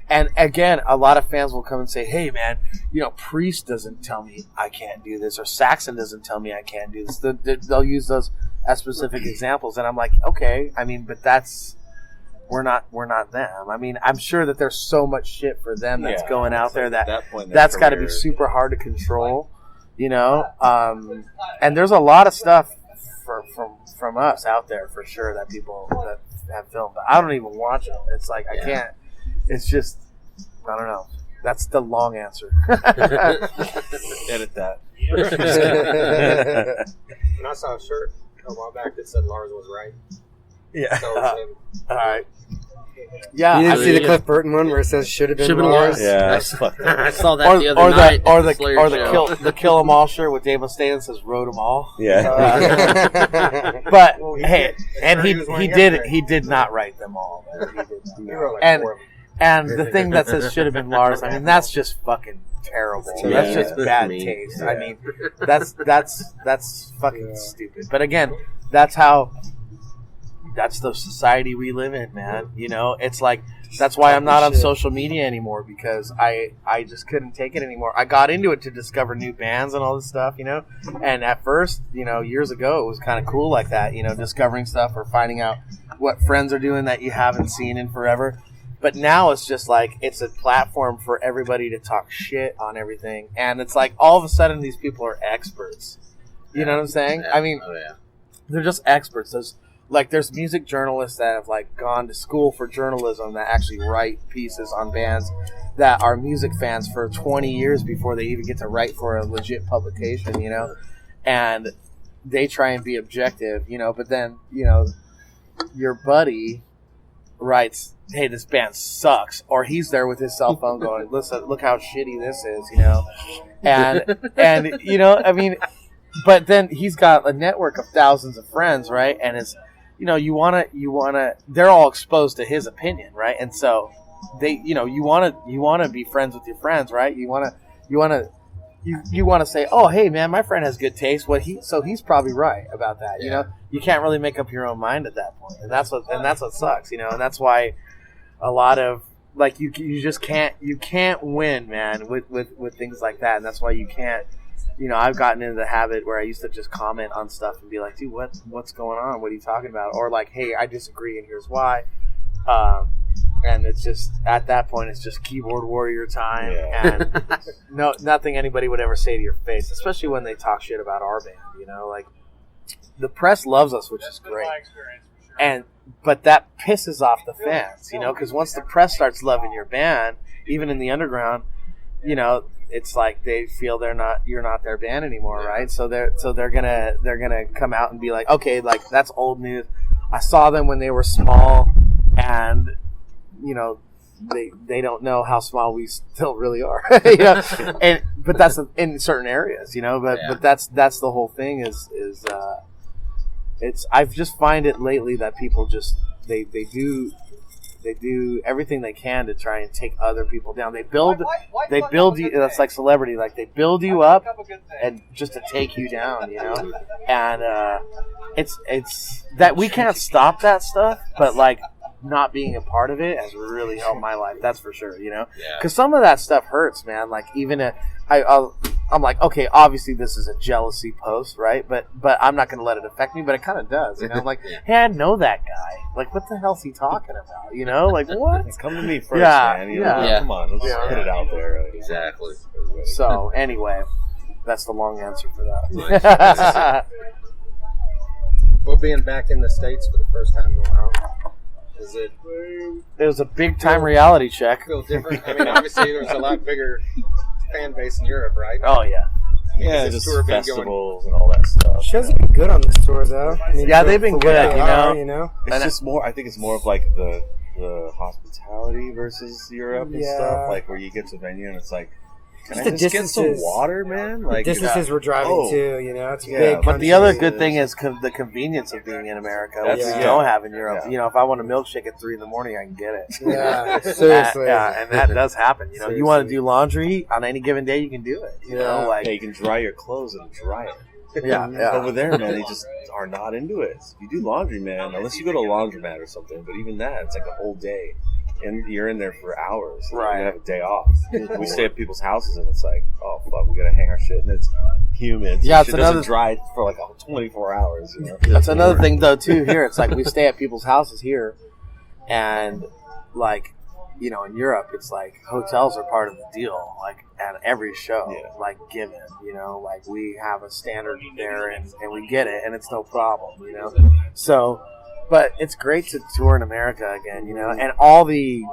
And again, a lot of fans will come and say, hey, man, you know, Priest doesn't tell me I can't do this, or Saxon doesn't tell me I can't do this. They'll use those as specific examples, and I'm like, okay, I mean, but we're not them. I mean, I'm sure that there's so much shit for them that's going out there that's got to be super hard to control, you know. And there's a lot of stuff from us out there for sure that people that have filmed, but I don't even watch it. It's like I can't. It's just, I don't know. That's the long answer.
Edit that.
And I saw a shirt a while back that said Lars was right.
Yeah.
So,
All right. Yeah.
You didn't
I
see the
mean,
Cliff Burton one where it says should have been
Should've been
Lars?
Lars.
Yeah, that's fucked up.
I saw that the other night.
the kill 'em all shirt with Dave Mustaine says "Road 'em all."
Yeah.
But
Well,
hey, and
he was wearing
he
yesterday.
did not write them all. He did not.
he wrote like
And
4 of them.
And the thing that says should have been Lars, I mean, that's just fucking terrible.
Yeah.
That's just
That's
bad
mean.
taste.
Yeah.
I mean, that's fucking stupid. But again, that's the society we live in, man. You know, it's like, that's why I'm not on social media anymore, because I just couldn't take it anymore. I got into it to discover new bands and all this stuff, you know. And at first, you know, years ago, it was kind of cool like that, you know, discovering stuff or finding out what friends are doing that you haven't seen in forever. But now it's just like, it's a platform for everybody to talk shit on everything. And it's like, all of a sudden, these people are experts. You know what I'm saying? I mean, they're just experts. There's music journalists that have like gone to school for journalism that actually write pieces on bands that are music fans for 20 years before they even get to write for a legit publication, you know? And they try and be objective, you know, but then, you know, your buddy writes, hey, this band sucks, or he's there with his cell phone going, listen, look how shitty this is, you know? And you know, I mean, but then he's got a network of thousands of friends, right? And it's, you know, you want to, they're all exposed to his opinion, right? And so they, you know, you want to be friends with your friends, right? You want to say, oh, hey, man, my friend has good taste. So he's probably right about that. You know, you can't really make up your own mind at that point, and that's what sucks, you know. And that's why a lot of, like, you just can't win, man, with things like that, and that's why you can't. You know, I've gotten into the habit where I used to just comment on stuff and be like, dude, what's going on? What are you talking about? Or like, hey, I disagree and here's why. And it's just, at that point, it's just keyboard warrior time.
Yeah.
And nothing anybody would ever say to your face, especially when they talk shit about our band, you know? Like, the press loves us, which is great. But that pisses off the fans, you know? Because once the press starts loving your band, even in the underground, you know, it's like they feel you're not their band anymore, right? So they're gonna come out and be like, okay, like, that's old news. I saw them when they were small, and you know, they don't know how small we still really are, you know. But that's in certain areas, you know. But that's the whole thing is I've just find it lately that people just they do They do everything they can to try and take other people down. They build you. That's like celebrity. Like they build you up and just to take you down, you know. And it's that we can't stop that stuff, but like not being a part of it has really helped my life. That's for sure, you know. Because some of that stuff hurts, man. Like even I'm like, okay, obviously this is a jealousy post, right? But I'm not going to let it affect me, but it kind of does. You know, I'm like, hey, I know that guy. Like, what the hell's he talking about? You know, like what?
Come to me first, man. You know, come on, let's put it out there.
Exactly.
So anyway, that's the long answer for that.
Well, being back in the States for the first time in a while,
It was a big time reality check.
feel different? I mean, obviously there's a lot bigger fan base in Europe, right?
Oh yeah.
Yeah,
This
just
tour been
festivals and all that stuff.
Shows have been good on this tour, though. I mean,
Yeah, they've been
for
good,
what they
you
are,
know?
You know?
It's
And
just more. I think it's more of like the hospitality versus Europe and
Yeah.
stuff. Like where you get to a venue and it's like, can
Just
I
the
just get some
distances.
water, man? Like
Distances we're driving
Oh.
to, you know, it's
Yeah,
big.
but
But
country.
the other good thing is the convenience of being in America, which
That's-
you
yeah.
don't have in Europe.
Yeah.
You know, if I want a milkshake at 3 a.m, I can get it.
Yeah, seriously.
Yeah, and that does happen. You know, you want to
Seriously.
do laundry on any given day, you can do it. You know,
Yeah.
like
hey, you can dry your clothes and dry it.
yeah.
Over there, man, they just are not into it. You do laundry, man, unless you go to a laundromat or something. But even that, it's like a whole day, and you're in there for hours.
Right.
You have a day off. We stay at people's houses, and it's like, oh fuck, we gotta hang our shit, and it's humid. So
Yeah, it's
shit
another-
doesn't dry for like 24 hours. You know,
That's another thing, though, too. Here, it's like we stay at people's houses here, and like, you know, in Europe, it's like hotels are part of the deal. Like at every show,
Yeah.
like given, you know, like we have a standard there, and we get it, and it's no problem, you know. So, but it's great to tour in America again, you know, and all the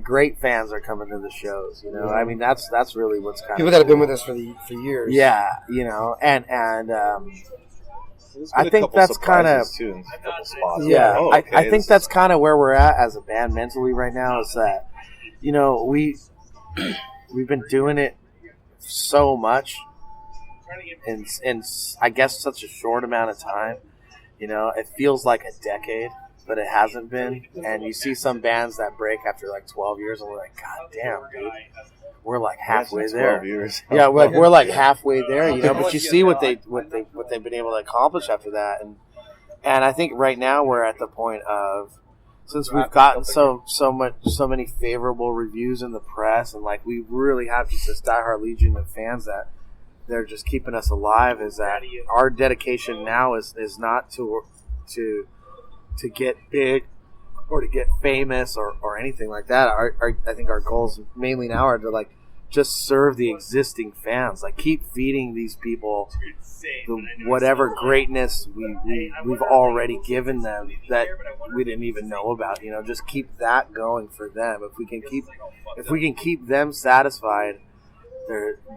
great fans are coming to the shows, you know. I mean, that's really what's kind
People
of
that have been with us for years.
yeah, you know, and
There's
I
been a
think
couple
that's kinda-
surprises, too, in a couple spots.
yeah,
Oh,
I
okay,
think
this-
that's kind of where we're at as a band mentally right now. Is that, you know, we've been doing it so much in I guess such a short amount of time. You know, it feels like a decade, but it hasn't been. And you see some bands that break after like 12 years, and we're like, God damn, dude, we're like halfway
Imagine
there.
12 years.
Yeah, we're like halfway there, you know. But you see what they've been able to accomplish after that, and I think right now we're at the point of, since we've gotten so many favorable reviews in the press, and like we really have just this diehard legion of fans that they're just keeping us alive. Is that our dedication now is not to get big or to get famous or anything like that. I think our goals mainly now are to like just serve the existing fans, like keep feeding these people the whatever greatness we've already given them that we didn't even know about. You know, just keep that going for them. If we can keep them satisfied,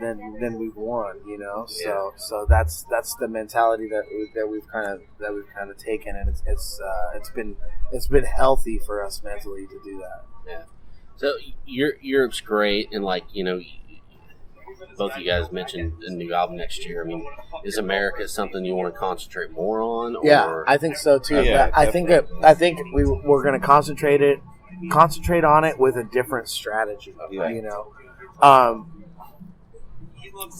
then we've won. You know, so that's the mentality that we've kind of taken, and it's been healthy for us mentally to do that.
Yeah. So Europe's great, and like, you know, both of you guys mentioned a new album next year. I mean, is America something you want to concentrate more on? Or?
Yeah, I think so too.
Yeah,
I think we're going to concentrate on it with a different strategy.
Yeah.
You know,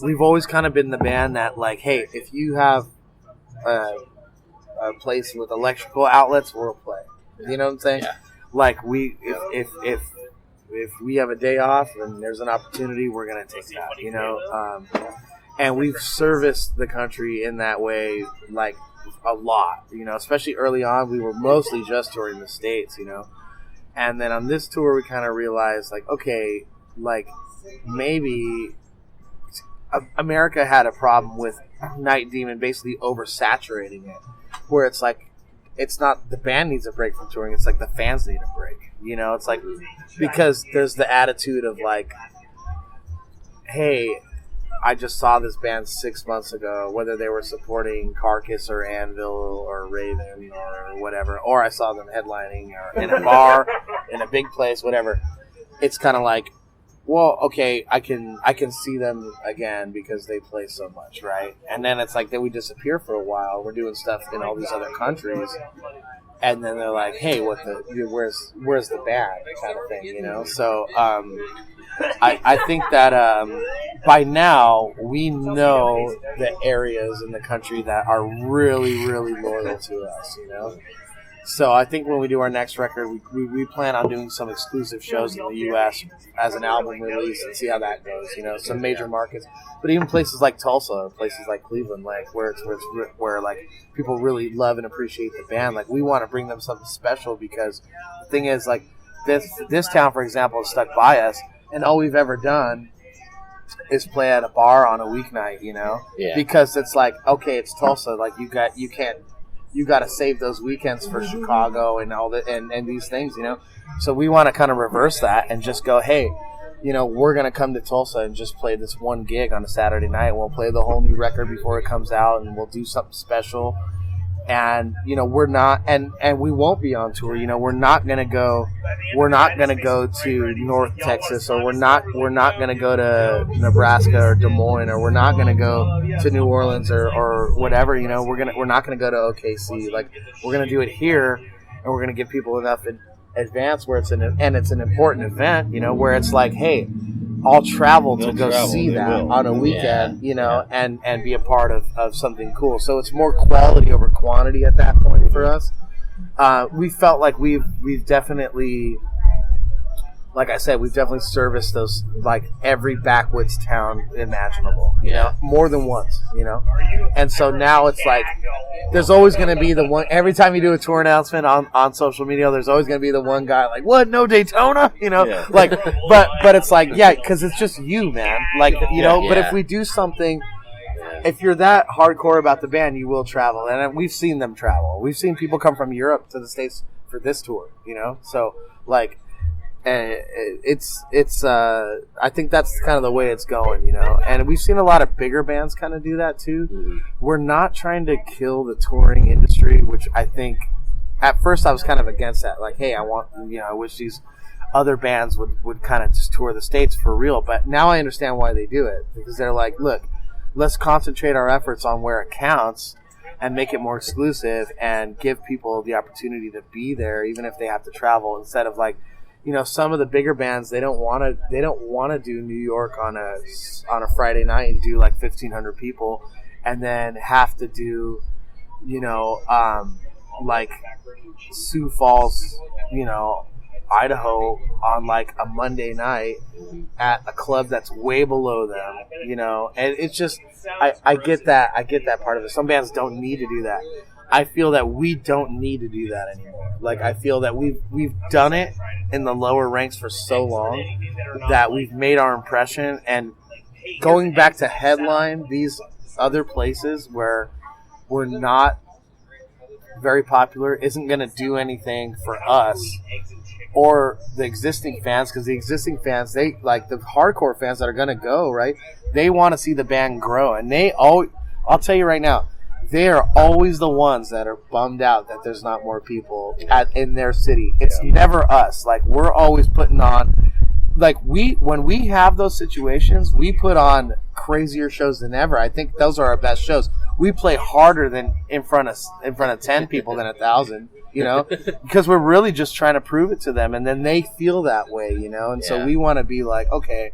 we've always kind of been the band that like, hey, if you have a place with electrical outlets, we'll play. You know what I'm saying?
Yeah.
Like if we have a day off and there's an opportunity, we're gonna take that. You know, and we've serviced the country in that way, like a lot. You know, especially early on, we were mostly just touring the States. You know, and then on this tour, we kind of realized like, okay, like maybe America had a problem with Night Demon basically oversaturating it, where it's like, it's not the band needs a break from touring, it's like the fans need a break. You know, it's like, because there's the attitude of like, hey, I just saw this band 6 months ago, whether they were supporting Carcass or Anvil or Raven or whatever, or I saw them headlining or in a bar, in a big place, whatever. It's kind of like, well, okay, I can see them again because they play so much, right? And then it's like, then we disappear for a while. We're doing stuff in all these other countries, and then they're like, hey, where's the band kind of thing, you know? So I think that by now we know the areas in the country that are really, really loyal to us, you know? So I think when we do our next record, we plan on doing some exclusive shows in the U.S. as an album release and see how that goes. You know, some major markets, but even places like Tulsa or places like Cleveland, like where like people really love and appreciate the band. Like we want to bring them something special because the thing is, like this town, for example, is stuck by us, and all we've ever done is play at a bar on a weeknight. You know, because it's like, okay, it's Tulsa, like you got to save those weekends for Chicago and all that and these things, you know. So we want to kind of reverse that and just go, hey, you know, we're going to come to Tulsa and just play this one gig on a Saturday night. We'll play the whole new record before it comes out, and we'll do something special. And, you know, we're not, and we won't be on tour. You know, we're not going to go to North Texas, or we're not going to go to Nebraska or Des Moines, or we're not going to go to New Orleans or whatever. You know, we're not going to go to OKC. Like, we're going to do it here, and we're going to give people enough in advance where it's an important event, you know, where it's like, hey, I'll travel to go see that on a weekend, you know, and be a part of something cool. So it's more quality over quantity at that point for us. We felt like we've definitely, like I said, we've definitely serviced those, like every backwoods town imaginable, you know, more than once, you know. And so now it's like, there's always going to be the one, every time you do a tour announcement on social media, there's always going to be the one guy like, what, no Daytona? You know, like, but it's like, yeah, because it's just you, man. Like, you know, but if we do something, if you're that hardcore about the band, you will travel. And we've seen them travel. We've seen people come from Europe to the States for this tour, you know? So, like, I think that's kind of the way it's going, you know. And we've seen a lot of bigger bands kind of do that too. Mm-hmm. We're not trying to kill the touring industry, which I think at first I was kind of against that. Like, hey, I wish these other bands would kind of just tour the States for real. But now I understand why they do it, because they're like, look, let's concentrate our efforts on where it counts and make it more exclusive and give people the opportunity to be there, even if they have to travel, instead of like, you know, some of the bigger bands, they don't want to do New York on a Friday night and do like 1,500 people, and then have to do, you know, like Sioux Falls, you know, Idaho on like a Monday night at a club that's way below them, you know. And it's just, I get that part of it. Some bands don't need to do that. I feel that we don't need to do that anymore. Like, I feel that we've done it in the lower ranks for so long that we've made our impression, and going back to headline these other places where we're not very popular isn't going to do anything for us or the existing fans, because the existing fans, they like the hardcore fans that are going to go, right? They want to see the band grow, and I'll tell you right now, they are always the ones that are bummed out that there's not more people in their city. It's never us. Like, we're always putting on, like, when we have those situations, we put on crazier shows than ever. I think those are our best shows. We play harder than in front of 10 people than 1,000, you know, because we're really just trying to prove it to them, and then they feel that way, you know. And so we want to be like, okay,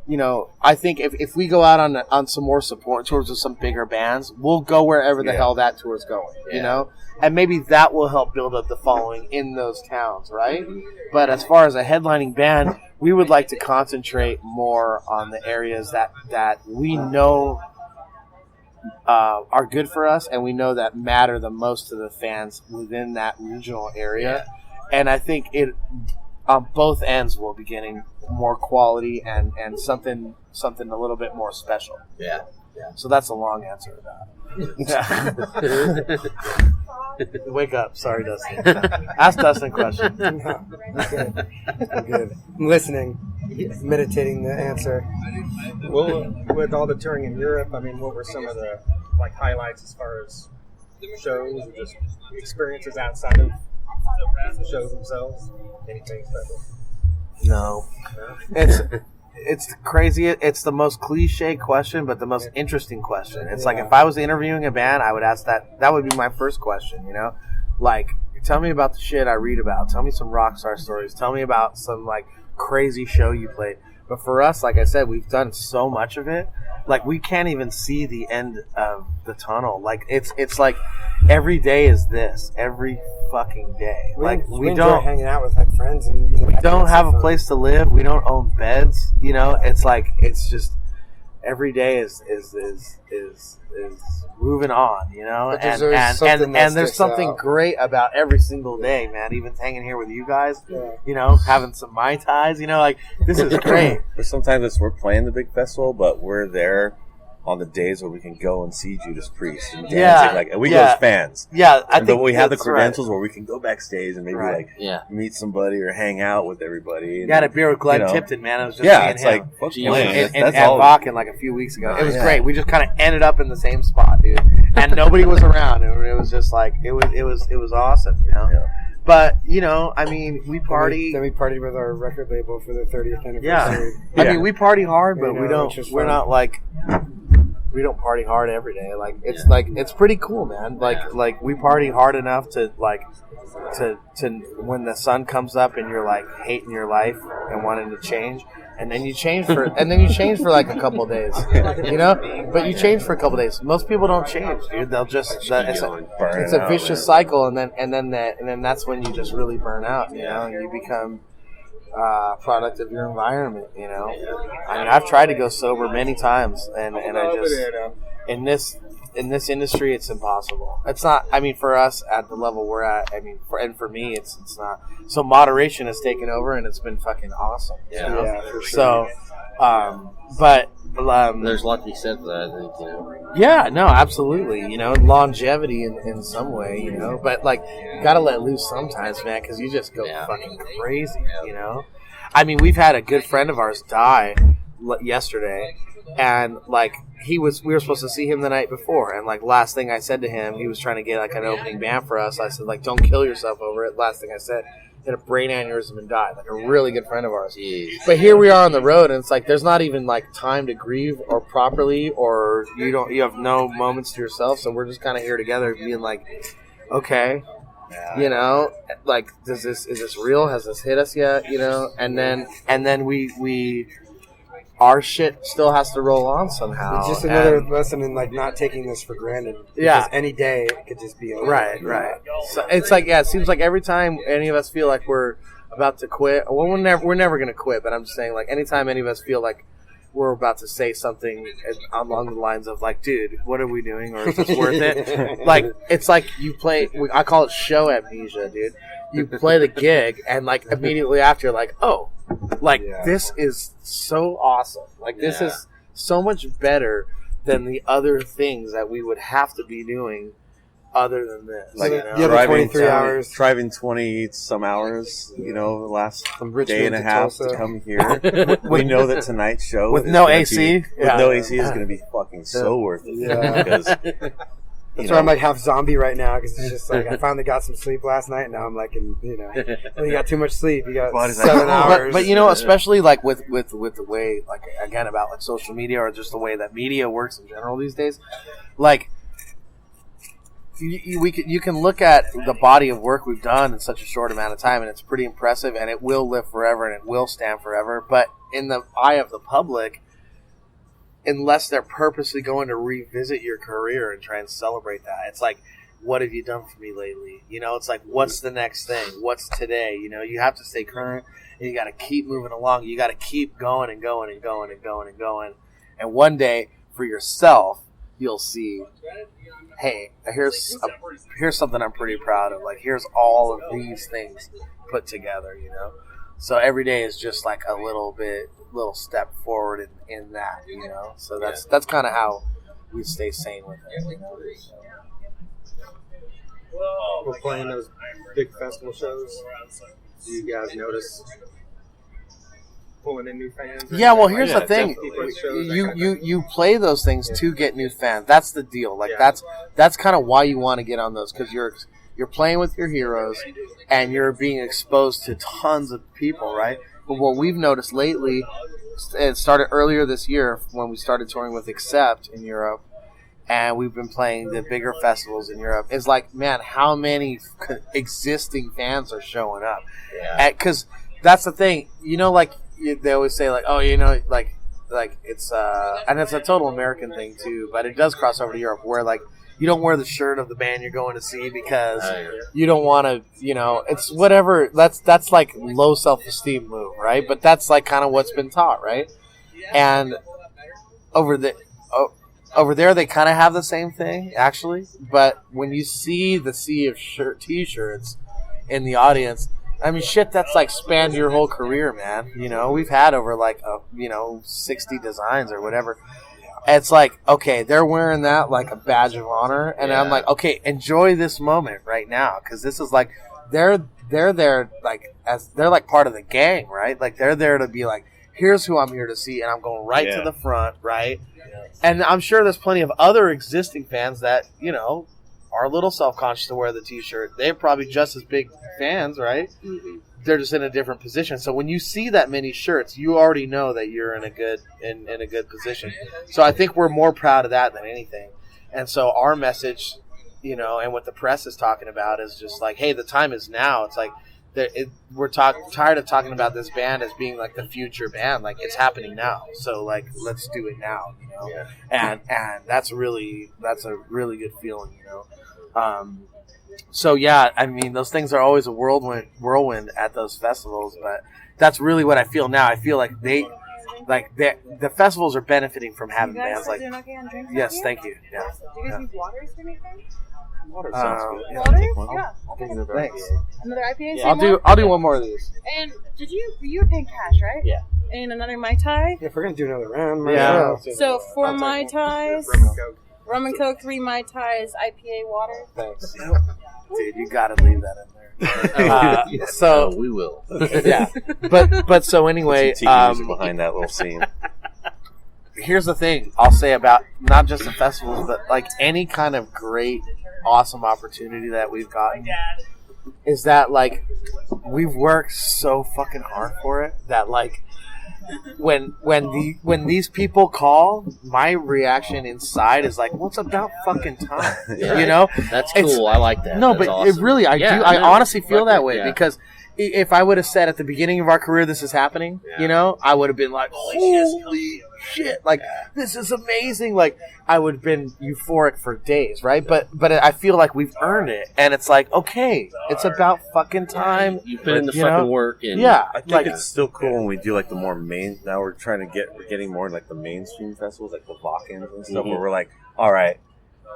you know, I think if we go out on some more support tours with some bigger bands, we'll go wherever the hell that tour is going, you know? And maybe that will help build up the following in those towns, right? But as far as a headlining band, we would like to concentrate more on the areas that we know are good for us, and we know that matter the most to the fans within that regional area. And I think it on both ends will be getting more quality and something a little bit more special. Yeah. So that's a long answer to that. Wake up. Sorry, Dustin. Ask Dustin a question.
No, I'm good. I'm listening, meditating the answer.
Well, with all the touring in Europe, I mean, what were some of the highlights as far as shows or just experiences outside of the shows themselves? Anything special?
No. It's crazy. It's the most cliche question, but the most interesting question. It's like, if I was interviewing a band, I would ask that. That would be my first question, you know? Like, tell me about the shit I read about. Tell me some rock star stories. Tell me about some like crazy show you played. But for us, like I said, we've done so much of it. Like we can't even see the end of the tunnel. Like it's like every day is this. Every fucking day. Like we
enjoy
don't
hanging out with like friends and
we don't have a place to live. We don't own beds. You know, it's like it's just every day is moving on. You know,
But there's always something that
and there's
sticks
something
out.
great about every single day, man. Even hanging here with you guys.
Yeah.
You know, having some Mai Tais. You know, like this is great.
But sometimes we're playing the big festival, but we're there on the days where we can go and see Judas Priest and dancing,
Yeah,
and we
yeah.
go as fans.
Yeah, I
And
think
but we have the
that's right.
credentials where we can go backstage and maybe
Right.
Yeah.
meet somebody or hang out with everybody. And,
Got a beer with Glenn
you know,
Tipton, man. It was just
yeah,
me and
it's
him.
like fuck
Gee,
playing.
man.
And
That's all.
Vakken like a few weeks ago. It was
Yeah.
great. We just kind of ended up in the same spot, dude, and nobody was around. And it was just like it was awesome, you know.
Yeah.
But you know, I mean, we party.
Then we partied with our record label for the 30th anniversary.
Yeah.
Yeah.
I mean, we party hard, but
You know,
we don't.
which is
We're
fun.
not like. We don't party hard every day. Like it's pretty cool, man. Like we party hard enough to when the sun comes up and you're like hating your life and wanting to change, and then you change for like a couple of days, you know. But you change for a couple of days. Most people don't change, dude. They'll just it's a vicious cycle, and then that's when you just really burn out, you know, and you become. Product of your environment, you know. I mean, I've tried to go sober many times, and I just in this industry, it's impossible. It's not. I mean, for us at the level we're at, I mean, for me, it's not. So moderation has taken over, and it's been fucking awesome. You know?
Yeah, for sure.
So, but.
There's a lot to be said for that, I think, you know.
Yeah, no, absolutely. You know, longevity in some way, you know. But, like, you got to let loose sometimes, man, because you just go fucking crazy, you know. I mean, we've had a good friend of ours die yesterday, and, like, we were supposed to see him the night before, and, like, last thing I said to him, he was trying to get, like, an opening band for us. I said, like, don't kill yourself over it. Last thing I said, he had a brain aneurysm and died, like, a really good friend of ours.
Jeez.
But here we are on the road, and it's like there's not even like time to grieve or properly, or you have no moments to yourself. So we're just kind of here together, being like, okay, you know, like is this real? Has this hit us yet? You know, and then we our shit still has to roll on somehow.
It's just another
and-
lesson in like not taking this for granted.
Yeah.
Because any day it could just be over.
Right. So it's like, yeah, it seems like every time any of us feel like we're about to quit, well, we're never going to quit, but I'm just saying, like, anytime any of us feel like we're about to say something along the lines of, like, dude, what are we doing, or is this worth it? Like, it's like you play, I call it show amnesia, dude. You play the gig, and, like, immediately after, you're like, oh, like, this is so awesome. Like, this is so much better than the other things that we would have to be doing other than this.
Like
you know?
the other 23 hours.
driving 20 some hours, you know, the last
From
day
Richmond
and a
to
half
Tulsa.
to come here. We know that tonight's show
With
is
no
gonna
AC?
be,
Yeah.
with no AC is going to be fucking so worth it.
Yeah.
Because,
That's why I'm like half zombie right now, because it's just like I finally got some sleep last night, and now I'm like, you got too much sleep. You got
Body's like,
7 hours.
But you know, especially like with the way, like, again, about like social media, or just the way that media works in general these days, like you can look at the body of work we've done in such a short amount of time, and it's pretty impressive, and it will live forever, and it will stand forever. But in the eye of the public, unless they're purposely going to revisit your career and try and celebrate that, it's like, what have you done for me lately? You know, it's like, what's the next thing? What's today? You know, you have to stay current, and you got to keep moving along. You got to keep going and going and going and going and going. And one day, for yourself, you'll see, hey, here's something I'm pretty proud of. Like, here's all of these things put together, you know? So every day is just like a little step forward in that, you know? So that's kind of how we stay sane with it, you know?
We're playing those big festival shows. Do you guys notice pulling in new fans?
Yeah, well, here's
Yeah,
the thing.
people at shows, that kind of
You play those things to get new fans. That's the deal. Like,
Yeah.
that's kind of why you want to get on those, because you're playing with your heroes, and you're being exposed to tons of people, right? But what we've noticed lately, it started earlier this year when we started touring with Accept in Europe, and we've been playing the bigger festivals in Europe, it's like, man, how many existing fans are showing up?
Yeah.
Because that's the thing, you know, like they always say, like, oh, you know, like it's and it's a total American thing too, but it does cross over to Europe, where like you don't wear the shirt of the band you're going to see because you don't want to, you know, it's whatever. That's like low self-esteem move, right? But that's like kind of what's been taught, right? And over there, they kind of have the same thing, actually. But when you see the sea of T-shirts in the audience, I mean, shit, that's like spanned your whole career, man. You know, we've had over like, 60 designs or whatever. It's like, okay, they're wearing that like a badge of honor. And I'm like, okay, enjoy this moment right now. Because this is like, they're there like, as they're like part of the gang, right? Like, they're there to be like, here's who I'm here to see, and I'm going right to the front, right? And I'm sure there's plenty of other existing fans that, you know, are a little self-conscious to wear the T-shirt. They're probably just as big fans, right? Mm-hmm. They're just in a different position. So when you see that many shirts, you already know that you're in a good position. So I think we're more proud of that than anything. And so our message, you know, and what the press is talking about is just like, hey, the time is now. It's like, we're tired of talking about this band as being like the future band. Like, it's happening now. So like, let's do it now, you know? Yeah. And that's a really good feeling, you know? So yeah, I mean, those things are always a whirlwind at those festivals, but that's really what I feel now. I feel like the festivals are benefiting from having bands like. Yes, thank you. Yeah.
Do you guys need waters or anything?
Water sounds good.
Water? Yeah. Okay.
Thanks.
Another IPA?
Yeah, I'll do one more of these.
And you were paying cash, right?
Yeah.
And another Mai Tai?
If we're gonna do another round,
Yeah.
So 4 Mai Tais, rum and coke, 3 Mai Tais, IPA water.
Thanks. Dude, you gotta leave that in there. So
we will.
Yeah. But so anyway,
behind that little scene.
Here's the thing I'll say about not just the festivals, but like any kind of great, awesome opportunity that we've gotten, is that like we've worked so fucking hard for it that like when these people call, my reaction inside is like, well, it's about fucking time.
Yeah.
You know,
that's cool. I like that.
No,
that's
but
awesome.
it really, I honestly feel that way,
yeah.
because if I would have said at the beginning of our career this is happening, you know, I would have been like, holy shit, like this is amazing. Like I would have been euphoric for days, right? But I feel like we've earned it, and it's like, okay, it's about fucking time.
You put in the fucking work, and
I think it's still cool when we do like the more main. Now we're getting more like the mainstream festivals, like the Watkins and stuff, where we're like, all right,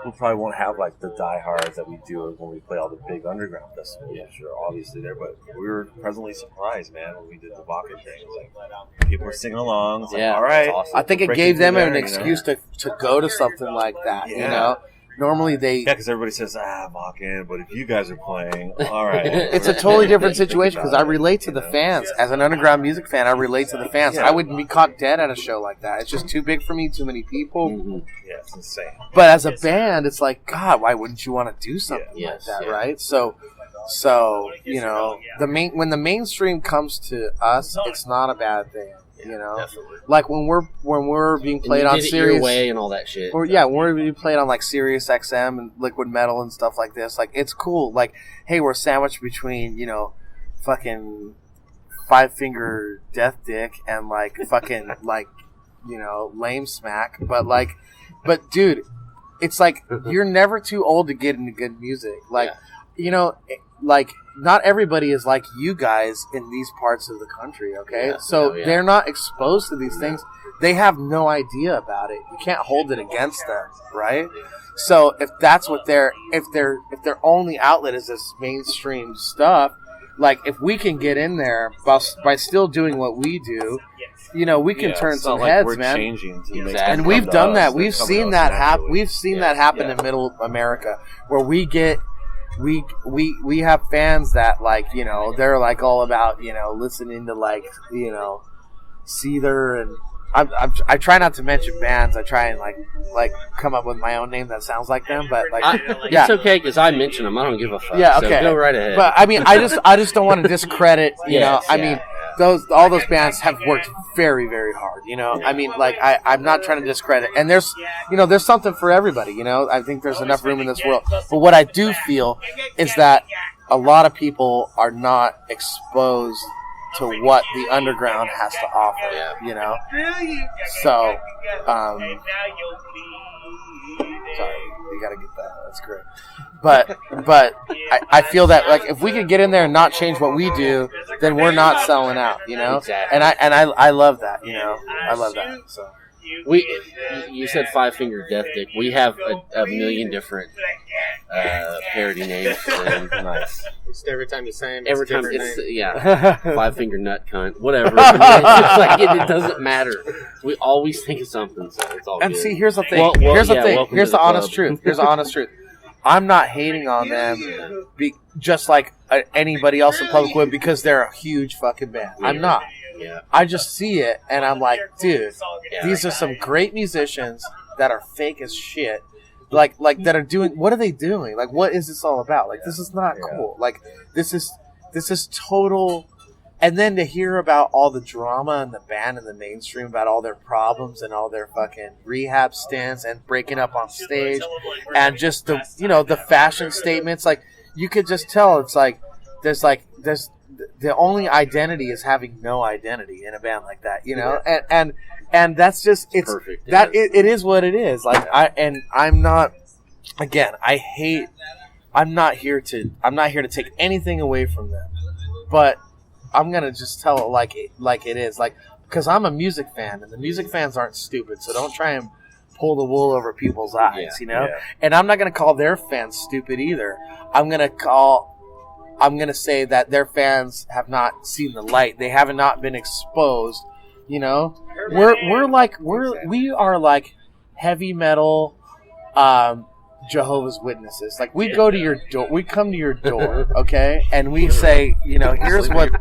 we probably won't have like the diehards that we do when we play all the big underground festivals. Yeah, sure, obviously there, but we were pleasantly surprised, man, when we did the Wacken thing. It was like people were singing along. It's like, all right,
awesome.
I think it gave them an excuse to go to something like that. You know, normally because
everybody says Wacken, but if you guys are playing, all right,
it's a totally different situation because I relate to the fans. As an underground music fan, I relate to the fans. I wouldn't be caught dead at a show like that. It's just too big for me, too many people.
Mm-hmm. Yeah, it's insane.
But as a band, it's like, God, why wouldn't you want to do something like that, right? So you know, when the mainstream comes to us, it's not a bad thing. You know, definitely. Like when we're being played on Sirius
your way and all that shit.
Or when we're being played on like Sirius XM and Liquid Metal and stuff like this. Like it's cool. Like, hey, we're sandwiched between, you know, fucking 5-finger death dick and like fucking like, you know, lame smack. But dude, it's like you're never too old to get into good music. Like, you know, like not everybody is like you guys in these parts of the country, okay? They're not exposed to these things. They have no idea about it. You can't hold it against them, right? So if that's what their only outlet is this mainstream stuff, like if we can get in there by still doing what we do, you know, we can turn some heads,
we're
man.
Changing to make
and we've done that. We've seen that happen. We've seen that happen in Middle America, where we get. We have fans that, like, you know, they're like all about, you know, listening to like, you know, Seether, and I try not to mention bands. I try and like come up with my own name that sounds like them, but like
it's okay because I mention them. I don't give a fuck.
Yeah, okay,
so go right ahead.
But I mean, I just don't want to discredit. You know, I mean, all those bands have worked very, very hard. You know, I mean, like I'm not trying to discredit, and there's something for everybody. You know, I think there's enough room in this world. But what I do feel is that a lot of people are not exposed to what the underground has to offer.
Yeah.
You know, so sorry, you gotta get that. That's great. But I feel that like if we could get in there and not change what we do, then we're not selling out, you know.
Exactly.
And I love that, you know. I love that. So
You said Five Finger Death Dick. We have a million different parody names. And
nice.
Just every time you say them,
every time
it's
it's Five Finger Nut Cunt, whatever. It's just like it doesn't matter. We always think of something, so it's all
And
good.
see, here's the thing.
Well,
here's the
yeah,
thing.
welcome
Here's
to
the honest
club.
truth. Here's the honest truth. I'm not hating on them, just like anybody else in public would, because they're a huge fucking band. I'm not.
Yeah.
I just see it, and I'm like, dude,
Yeah.
these are some great musicians that are fake as shit. Like that are doing. What are they doing? Like, what is this all about? Like, this is not cool. Like, this is total. And then to hear about all the drama in the band and the mainstream about all their problems and all their fucking rehab stints and breaking up on stage, and just the fashion statements, like you could just tell it's like there's the only identity is having no identity in a band like that, you know, and that's just it's
Perfect.
that it is what it is. Like I'm not here to take anything away from them, but I'm gonna just tell it like it is, like, because I'm a music fan and the music fans aren't stupid, so don't try and pull the wool over people's eyes, you know.
Yeah.
And I'm not gonna call their fans stupid either. I'm gonna say that their fans have not seen the light. They have not been exposed. You know, we are like heavy metal, Jehovah's Witnesses. Like we go to your door, we come to your door, okay, and we say, you know, here's what,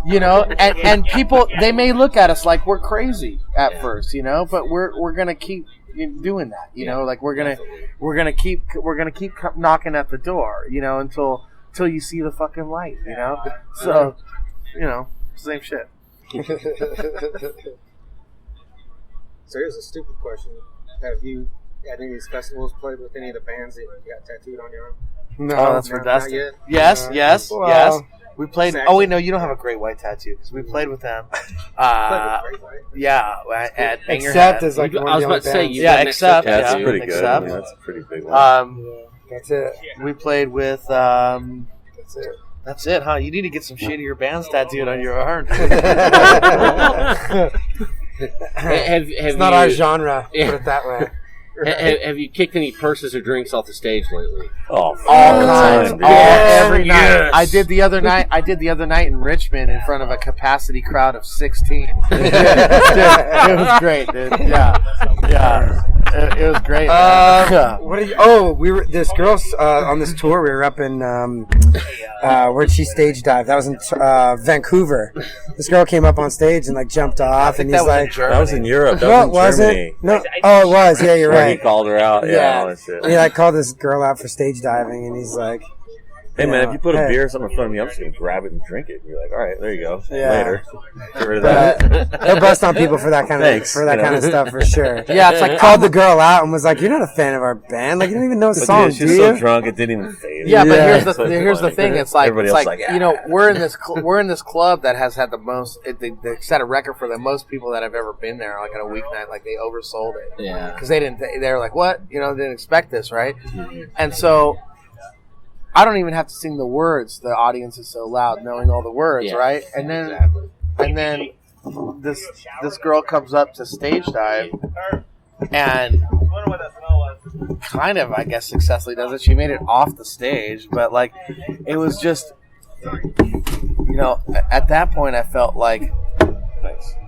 you know, and people, they may look at us like we're crazy at first, you know, but we're gonna keep doing that, you know, like we're gonna keep knocking at the door, you know, until you see the fucking light, you know. So, you know, same shit.
So here's a stupid question: have you at any of these festivals played with any of the bands that you got tattooed on your arm?
No,
Oh, that's
No,
for
not
Dustin.
yet.
Yes,
No.
yes,
Well,
yes. We played.
Exactly.
Oh wait, no, you don't have a great white tattoo because we played with them.
Played with Great White.
Yeah, at Banger
Except
Head.
is like
I
one
was
of the
about
only
to say,
bands.
you
Yeah,
got an
except,
extra
That's
yeah.
tattoo.
pretty good.
Except-
I mean, that's a pretty big one.
Yeah, that's it.
We played with.
That's it.
That's it, huh? You need to get some shittier bands tattooed on your arm.
Have
It's not our genre. Put it that way.
Have you kicked any purses or drinks off the stage lately?
All
All
the
kinds,
time,
every
dude.
night. I did the other night in Richmond in front of a capacity crowd of 16. Dude, it was great, dude. Yeah. It was great. man.
What are you? Oh, we were this girl's on this tour. We were up in where'd she stage dive? That was in Vancouver. This girl came up on stage and like jumped off, and he's
that was in
like,
Germany.
That was in Europe. That
"No, it
was in Germany.
wasn't. No, oh, it was. Yeah, you're
Where he
right."
called her out. Yeah,
Yeah.
all that shit.
And he like called this girl out for stage diving, and he's like,
Hey man, if you put a
Hey.
beer or something in front of me, I'm just gonna grab it and drink it. And you're like, all right, there you go.
Yeah.
Later. Get rid of
But
that.
he'll bust on people for that kind of
Thanks, you know.
kind of stuff for sure.
Yeah, it's like
Called the girl out and was like, "You're not a fan of our band. Like you don't even know the
But
song,
dude,
do
she's
you?"
so drunk it didn't even phase
Yeah,
her.
but
Yeah.
here's the
So
here's the
funny.
thing. It's like
Everybody
it's
else
like,
like,
you know, we're in this club that has had the most. They set a record for the most people that have ever been there. Like on a weeknight, like they oversold it.
Yeah.
Because they didn't. They were like, what? You know, didn't expect this, right? And so I don't even have to sing the words. The audience is so loud, knowing all the words,
Yeah.
right? And then this girl comes up to stage dive and kind of, I guess, successfully does it. She made it off the stage, but like it was just, you know, at that point I felt like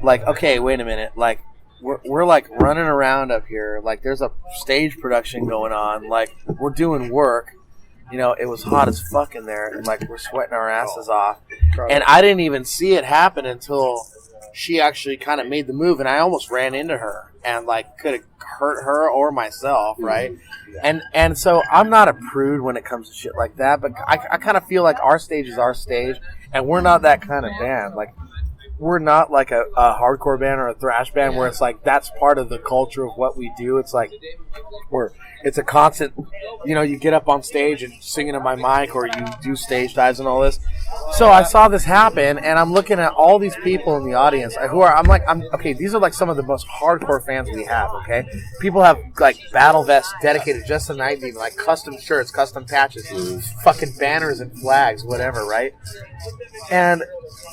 okay, wait a minute, like we're like running around up here, like there's a stage production going on, like we're doing work. You know, it was hot as fuck in there, and like we're sweating our asses off. And I didn't even see it happen until she actually kind of made the move, and I almost ran into her and like could have hurt her or myself, right? And so I'm not a prude when it comes to shit like that, but I kind of feel like our stage is our stage, and we're not that kind of band. Like we're not like a hardcore band or a thrash band where it's like that's part of the culture of what we do. It's like it's a constant, you get up on stage and sing into my mic or you do stage dives and all this. So I saw this happen and I'm looking at all these people in the audience okay, these are like some of the most hardcore fans we have, okay? People have like battle vests dedicated just to Night Demon, like custom shirts, custom patches, fucking banners and flags, whatever, right? And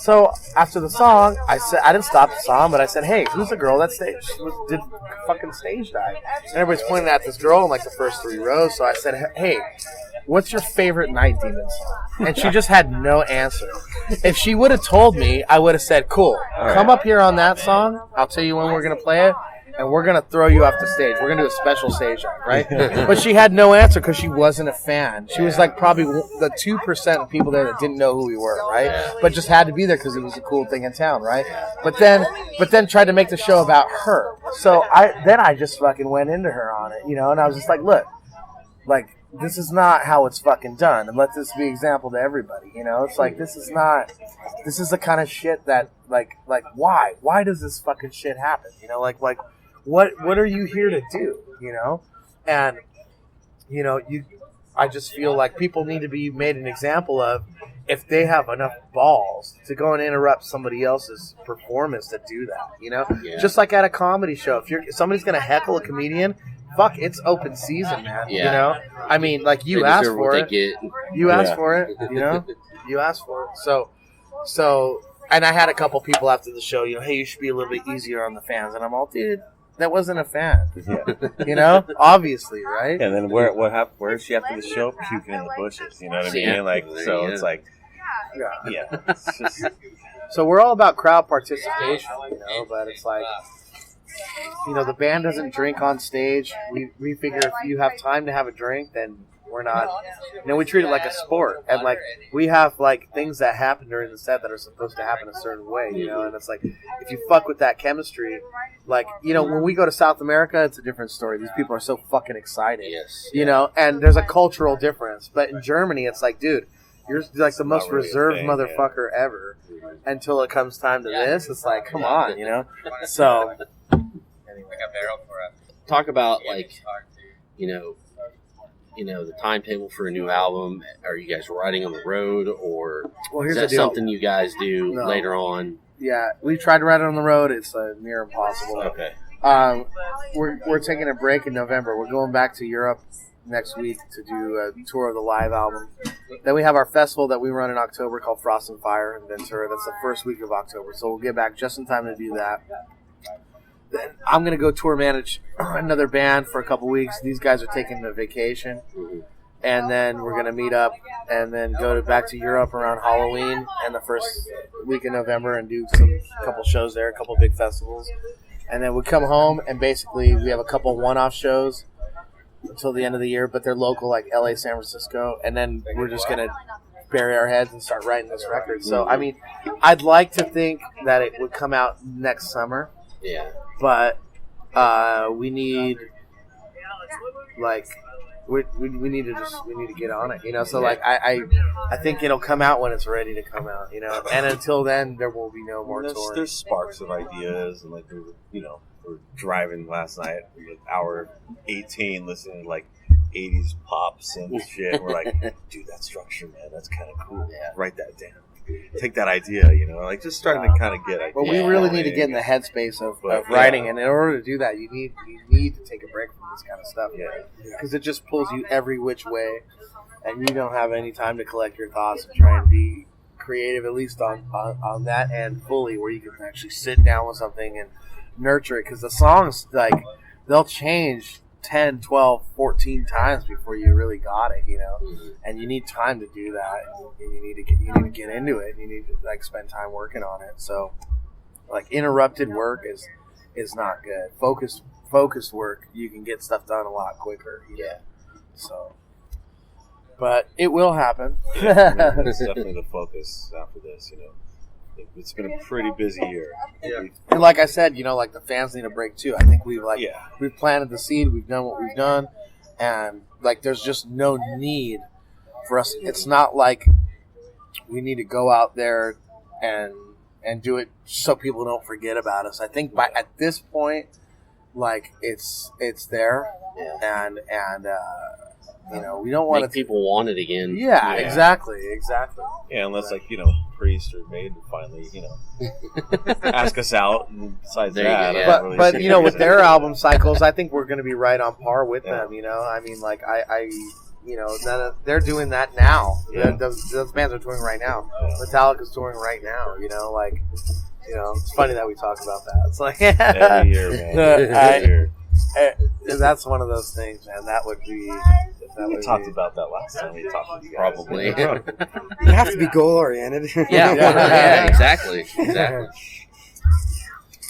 so after the song, I didn't stop the song, but I said, "Hey, who's the girl that did fucking stage dive?" And everybody's pointing at this girl in like the first 3 rows. So I said, "Hey, what's your favorite Night Demon song?" And she just had no answer. If she would have told me, I would have said, "Cool, come up here on that song. I'll tell you when we're gonna play it, and we're gonna throw you off the stage. We're gonna do a special stage dive, right?" But she had no answer because she wasn't a fan. She was like probably the 2% of people there that didn't know who we were, right? But just had to be there because it was a cool thing in town, right? But then tried to make the show about her. So I just fucking went into her on it, and I was just like, look, like, this is not how it's fucking done, and let this be an example to everybody, It's like, this is the kind of shit that, like, why does this fucking shit happen, what are you here to do, And, I just feel like people need to be made an example of if they have enough balls to go and interrupt somebody else's performance to do that,
Yeah.
Just like at a comedy show, if somebody's going to heckle a comedian, fuck, it's open season, man, I mean, like, you asked for it. You asked for it, You asked for it. So, and I had a couple people after the show, hey, you should be a little bit easier on the fans. And I'm all, dude, that wasn't a fan. Obviously, right?
And then where is she after the show? Puking in the bushes, you know what I mean? Like, so it's like, it's just...
So we're all about crowd participation, but it's like, the band doesn't drink on stage. We figure if you have time to have a drink, then we're not, we treat it like a sport. And like, we have like things that happen during the set that are supposed to happen a certain way, and it's like, if you fuck with that chemistry, like, when we go to South America, it's a different story. These people are so fucking excited, and there's a cultural difference. But in Germany, it's like, dude, you're like the most reserved motherfucker ever until it comes time to this. It's like, come on, So,
talk about, like, the timetable for a new album. Are you guys writing on the road, or is that something you guys do later on?
Yeah, we tried to write it on the road. It's near impossible.
Okay.
We're taking a break in November. We're going back to Europe next week to do a tour of the live album. Then we have our festival that we run in October called Frost and Fire in Ventura. That's the first week of October. So we'll get back just in time to do that. Then I'm going to go tour manage another band for a couple weeks. These guys are taking a vacation. And then we're going to meet up and then go back to Europe around Halloween and the first week in November and do a couple shows there, a couple big festivals. And then we come home and basically we have a couple one-off shows until the end of the year, but they're local, like LA, San Francisco. And then we're just going to bury our heads and start writing this record. So, I mean, I'd like to think that it would come out next summer.
Yeah.
But we need, like, we need to get on it, So like I think it'll come out when it's ready to come out, And until then, there will be no more touring.
There's sparks of ideas, and like we're driving last night, hour 18, listening to like 80s pops and shit. And we're like, dude, that structure, man, that's kind of cool. Yeah. Write that down. Take that idea, like just starting to kind of get ideas.
But we really need to get in the headspace of writing, and in order to do that, you need to take a break from this kind of stuff, because it just pulls you every which way, and you don't have any time to collect your thoughts and try and be creative, at least on that end fully, where you can actually sit down with something and nurture it, because the songs, like, they'll change 10, 12, 14 times before you really got it, and you need time to do that, and you need to get into it, and you need to like spend time working on it. So like interrupted work is not good. Focused work, you can get stuff done a lot quicker. So, but it will happen.
It's definitely the focus after this, It's been a pretty busy year.
Yeah. And like I said, like the fans need a break too. I think we've planted the seed, we've done what we've done, and like there's just no need for us. It's not like we need to go out there and and do it so people don't forget about us. I think at this point, like it's there, and we don't want
Make people want it again.
Yeah, exactly.
Yeah, unless Priest or Maiden finally, ask us out. And besides
There you
that,
go,
I
yeah.
don't really
But
see
with
anything.
their album cycles, I think we're going to be right on par with
Yeah.
them. I mean, like they're doing that now.
Yeah.
Those bands are touring right now. Metallica's touring right now. It's funny that we talk about that. It's like
Every year, man. Every year.
That's one of those things, man. That would be.
We talked about that last time we talked to you guys.
Probably.
You have to be goal oriented.
Yeah, exactly.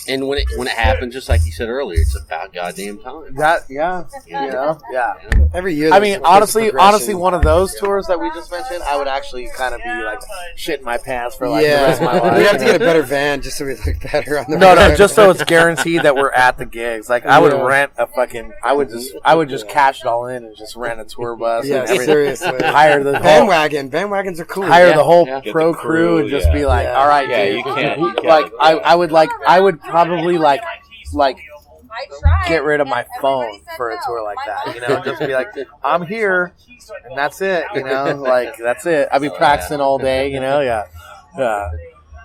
And when it happens, just like you said earlier, it's about goddamn time.
Yeah.
Every year.
I mean,
there's
honestly,
progression.
one of those tours that we just mentioned, I would actually kind of be like shitting my pants for like the rest of my life.
We'd have to get a better van just so we look better on the
No,
road.
just so it's guaranteed that we're at the gigs. Like, I would rent I would just cash it all in and just rent a tour bus.
Yeah,
and everything.
seriously.
Hire the whole,
Bandwagons are cool.
hire the whole
Yeah.
pro
Get the
crew and
crew,
just be like,
yeah.
all right,
Yeah,
dude.
you can't
Like, I would probably like get rid of my phone for a tour like that. Just be like, I'm here, and that's it. Like that's it. I'd be practicing all day. Yeah.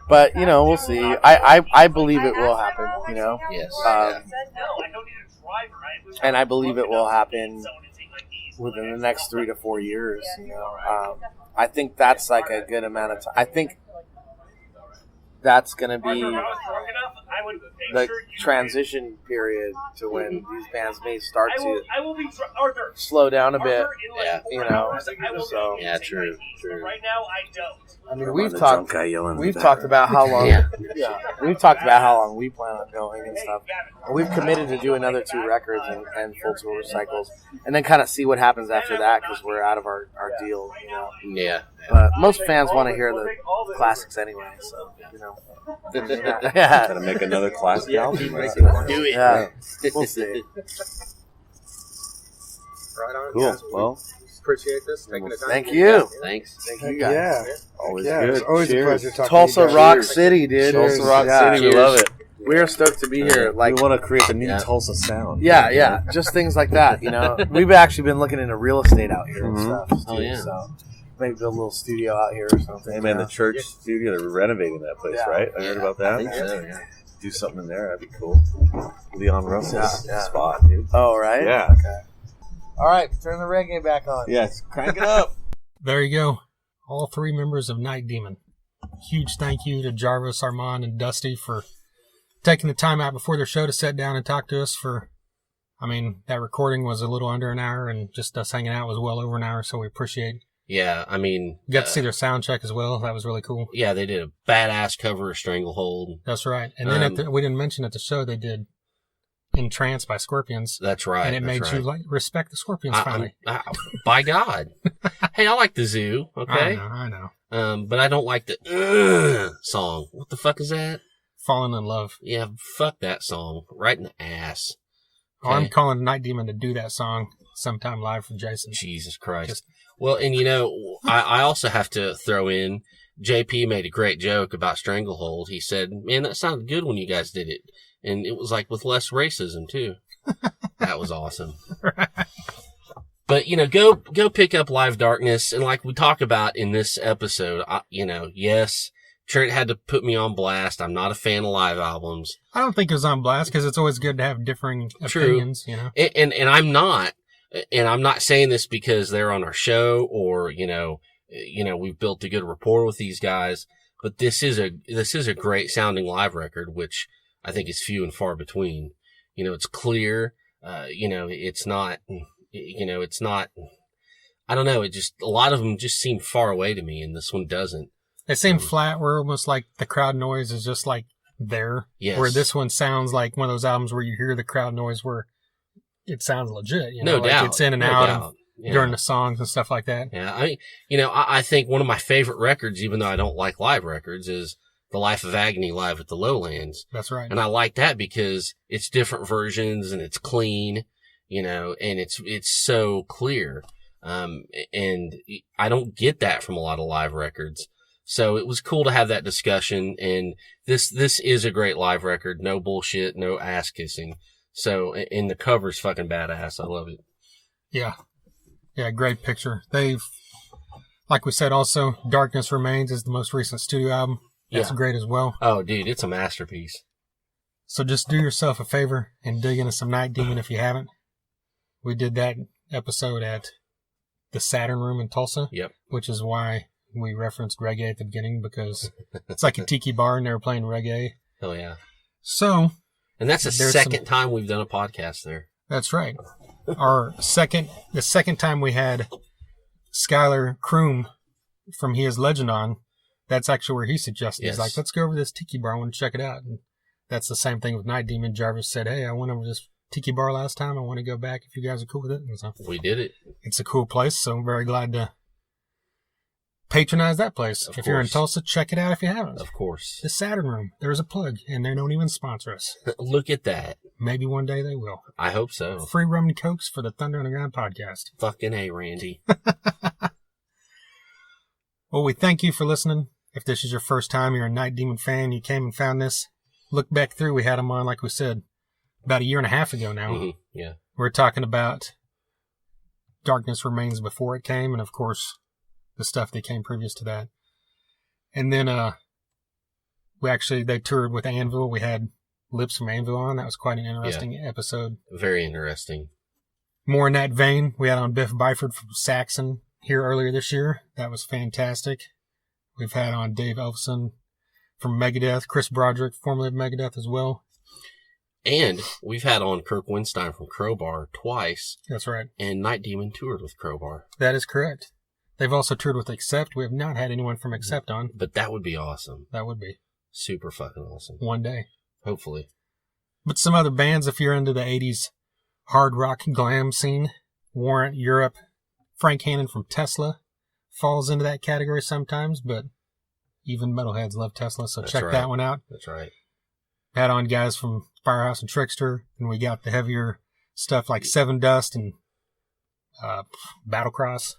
But we'll see. I believe it will happen.
Yes.
And I believe it will happen within the next 3 to 4 years. I think that's like a good amount of time. I think that's going to be the transition period to when these bands may start to slow down a bit.
Yeah.
So
Yeah, true.
I mean,
The
we've
drunk
talked
guy yelling in
we've
the
talked about how long.
Yeah.
We've talked about how long we plan on going and stuff. And we've committed to do another 2 records and full tour cycles, and then kind of see what happens after that because we're out of our deal.
Yeah.
But most fans want to hear the classics anyway, so yeah.
Gotta make another classic album.
Do it.
Yeah, we'll see.
Right on,
Cool.
guys.
Well,
Appreciate this. Taking the time.
Thank you.
Thanks.
Thank you guys.
Yeah.
always
Yeah,
good.
it's always
Cheers.
a pleasure talking
Tulsa
to you guys.
Rock City, dude.
Cheers.
Tulsa Rock
Yeah.
City. We
Cheers.
love it. We're stoked to be here. Like,
we want to create the new
Yeah.
Tulsa sound.
yeah. Just things like that, We've actually been looking into real estate out here and
Mhm.
stuff.
Oh,
too,
yeah.
So maybe build a little studio out here or something.
Hey man, the church studio, they're renovating that place,
Yeah.
right? I heard about that.
I think so, yeah.
Do something in there, that'd be cool. Leon Russell's
Yeah.
spot, dude.
Oh, right?
Yeah.
Okay. All right, turn the reggae back on.
Yes, crank it up.
There you go. All 3 members of Night Demon. Huge thank you to Jarvis, Armand, and Dusty for taking the time out before their show to sit down and talk to us that recording was a little under an hour, and just us hanging out was well over an hour, so we appreciate it.
Yeah, I mean,
Got to see their sound check as well. That was really cool.
yeah, they did a badass cover of Stranglehold.
That's right. And then we didn't mention at the show they did Entranced by Scorpions.
That's right.
And it
that's
made you
right.
respect the Scorpions finally.
By God. Hey, I like the Zoo, okay?
I know.
But I don't like the song. What the fuck is that?
Fallen in Love.
Yeah, fuck that song. Right in the ass.
Oh, I'm
Okay.
calling Night Demon to do that song sometime live for Jason.
Jesus Christ. Well, and I also have to throw in, JP made a great joke about Stranglehold. He said, man, that sounded good when you guys did it. And it was like with less racism too. That was awesome. But, go pick up Live Darkness. And like we talk about in this episode, yes, Trent had to put me on blast. I'm not a fan of live albums.
I don't think it was on blast because it's always good to have differing
True.
opinions,
And I'm not. And I'm not saying this because they're on our show or, we've built a good rapport with these guys, but this is a great sounding live record, which I think is few and far between. It's clear. It's not, I don't know. It just, a lot of them just seem far away to me, and this one doesn't.
They seem flat where almost like the crowd noise is just like there.
Yes.
Where this one sounds like one of those albums where you hear the crowd noise where it sounds legit.
No
like
doubt.
It's in and
No
out
doubt. Yeah.
during the songs and stuff like that.
Yeah. I mean, I think one of my favorite records, even though I don't like live records, is The Life of Agony live at the Lowlands.
That's right.
And I like that because it's different versions and it's clean, and it's so clear. And I don't get that from a lot of live records. So it was cool to have that discussion, and this is a great live record. No bullshit, no ass kissing. So, and the cover's fucking badass. I love it.
Yeah. Yeah, great picture. They've, like we said, also, Darkness Remains is the most recent studio album. That's great as well.
Oh, dude, it's a masterpiece.
So just do yourself a favor and dig into some Night Demon if you haven't. We did that episode at the Saturn Room in Tulsa.
Yep.
Which is why we referenced reggae at the beginning, because it's like a tiki bar and they were playing reggae.
Hell yeah.
So.
And that's the second time we've done a podcast there.
That's right. The second time we had Skylar Kroom from He Is Legend on, that's actually where he suggested. He's like, let's go over to this tiki bar. I want to check it out. And that's the same thing with Night Demon. Jarvis said, hey, I went over this tiki bar last time. I want to go back if you guys are cool with it. And so
we did it.
It's a cool place, so I'm very glad to patronize that place. If you're in Tulsa, check it out if you haven't.
Of course.
The Saturn Room. There's a plug, and they don't even sponsor us.
Look at that.
Maybe one day they will.
I hope so.
Free rum and cokes for the Thunder Underground podcast.
Fucking A, Randy.
Well, we thank you for listening. If this is your first time, you're a Night Demon fan, you came and found this, look back through. We had them on, like we said, about a year and a half ago now.
Mm-hmm. Yeah. We're
talking about Darkness Remains before it came, and of course, the stuff that came previous to that. And then they toured with Anvil. We had Lips from Anvil on. That was quite an interesting episode.
Very interesting.
More in that vein, we had on Biff Byford from Saxon here earlier this year. That was fantastic. We've had on Dave Elfson from Megadeth, Chris Broderick, formerly of Megadeth as well.
And we've had on Kirk Winstein from Crowbar twice.
That's right.
And Night Demon toured with Crowbar.
That is correct. They've also toured with Accept. We have not had anyone from Accept on.
But that would be awesome.
That would be.
Super fucking awesome.
One day.
Hopefully.
But some other bands, if you're into the 80s hard rock glam scene, Warrant, Europe, Frank Hannon from Tesla falls into that category sometimes, but even metalheads love Tesla, so check that one out.
That's right.
Had on guys from Firehouse and Trickster, and we got the heavier stuff like Seven Dust and Battlecross.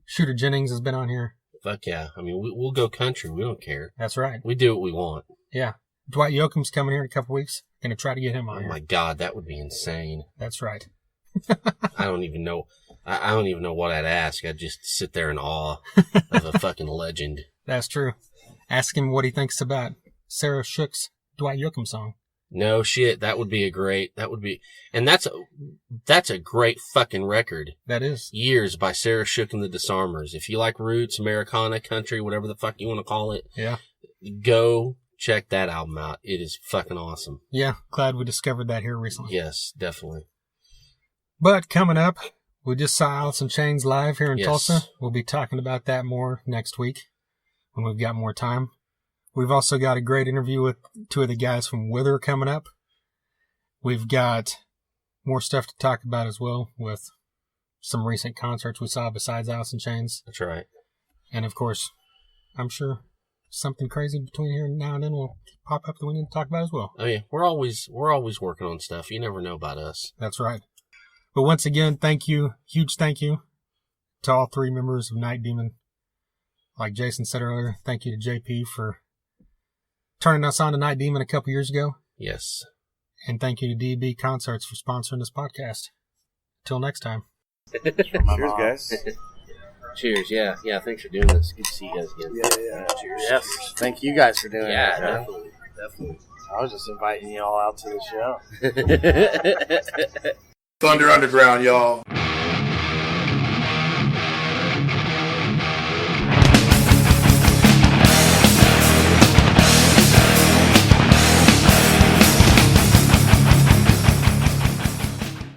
Shooter Jennings has been on here.
Fuck yeah. I mean, we'll go country. We don't care.
That's right.
We do what we want.
Yeah. Dwight Yoakam's coming here in a couple weeks. Going to try to get him on here.
Oh my God, that would be insane.
That's right.
I don't even know. I don't even know what I'd ask. I'd just sit there in awe of a fucking legend.
That's true. Ask him what he thinks about Sarah Shook's Dwight Yoakam song.
No shit. That would be and that's a great fucking record.
That is.
Years by Sarah Shook and the Disarmers. If you like roots, Americana, country, whatever the fuck you want to call it.
Yeah.
Go check that album out. It is fucking awesome.
Yeah. Glad we discovered that here recently.
Yes, definitely.
But coming up, we just saw Alice in Chains live here in Tulsa. We'll be talking about that more next week when we've got more time. We've also got a great interview with two of the guys from Wither coming up. We've got more stuff to talk about as well with some recent concerts we saw besides Alice in Chains.
That's right.
And of course, I'm sure something crazy between here and now and then will pop up that we need to talk about as well.
Oh yeah, we're always working on stuff. You never know about us.
That's right. But once again, thank you, huge thank you to all three members of Night Demon. Like Jason said earlier, thank you to JP for turning us on to Night Demon a couple years ago.
Yes.
And thank you to DB Concerts for sponsoring this podcast. Till next time.
Cheers, guys.
Cheers, yeah. Yeah, thanks for doing this. Good to see you guys again.
Yeah. Cheers. Yes. Thank you guys for doing it.
Yeah, definitely.
I was just inviting you all out to the show.
Thunder Underground, y'all.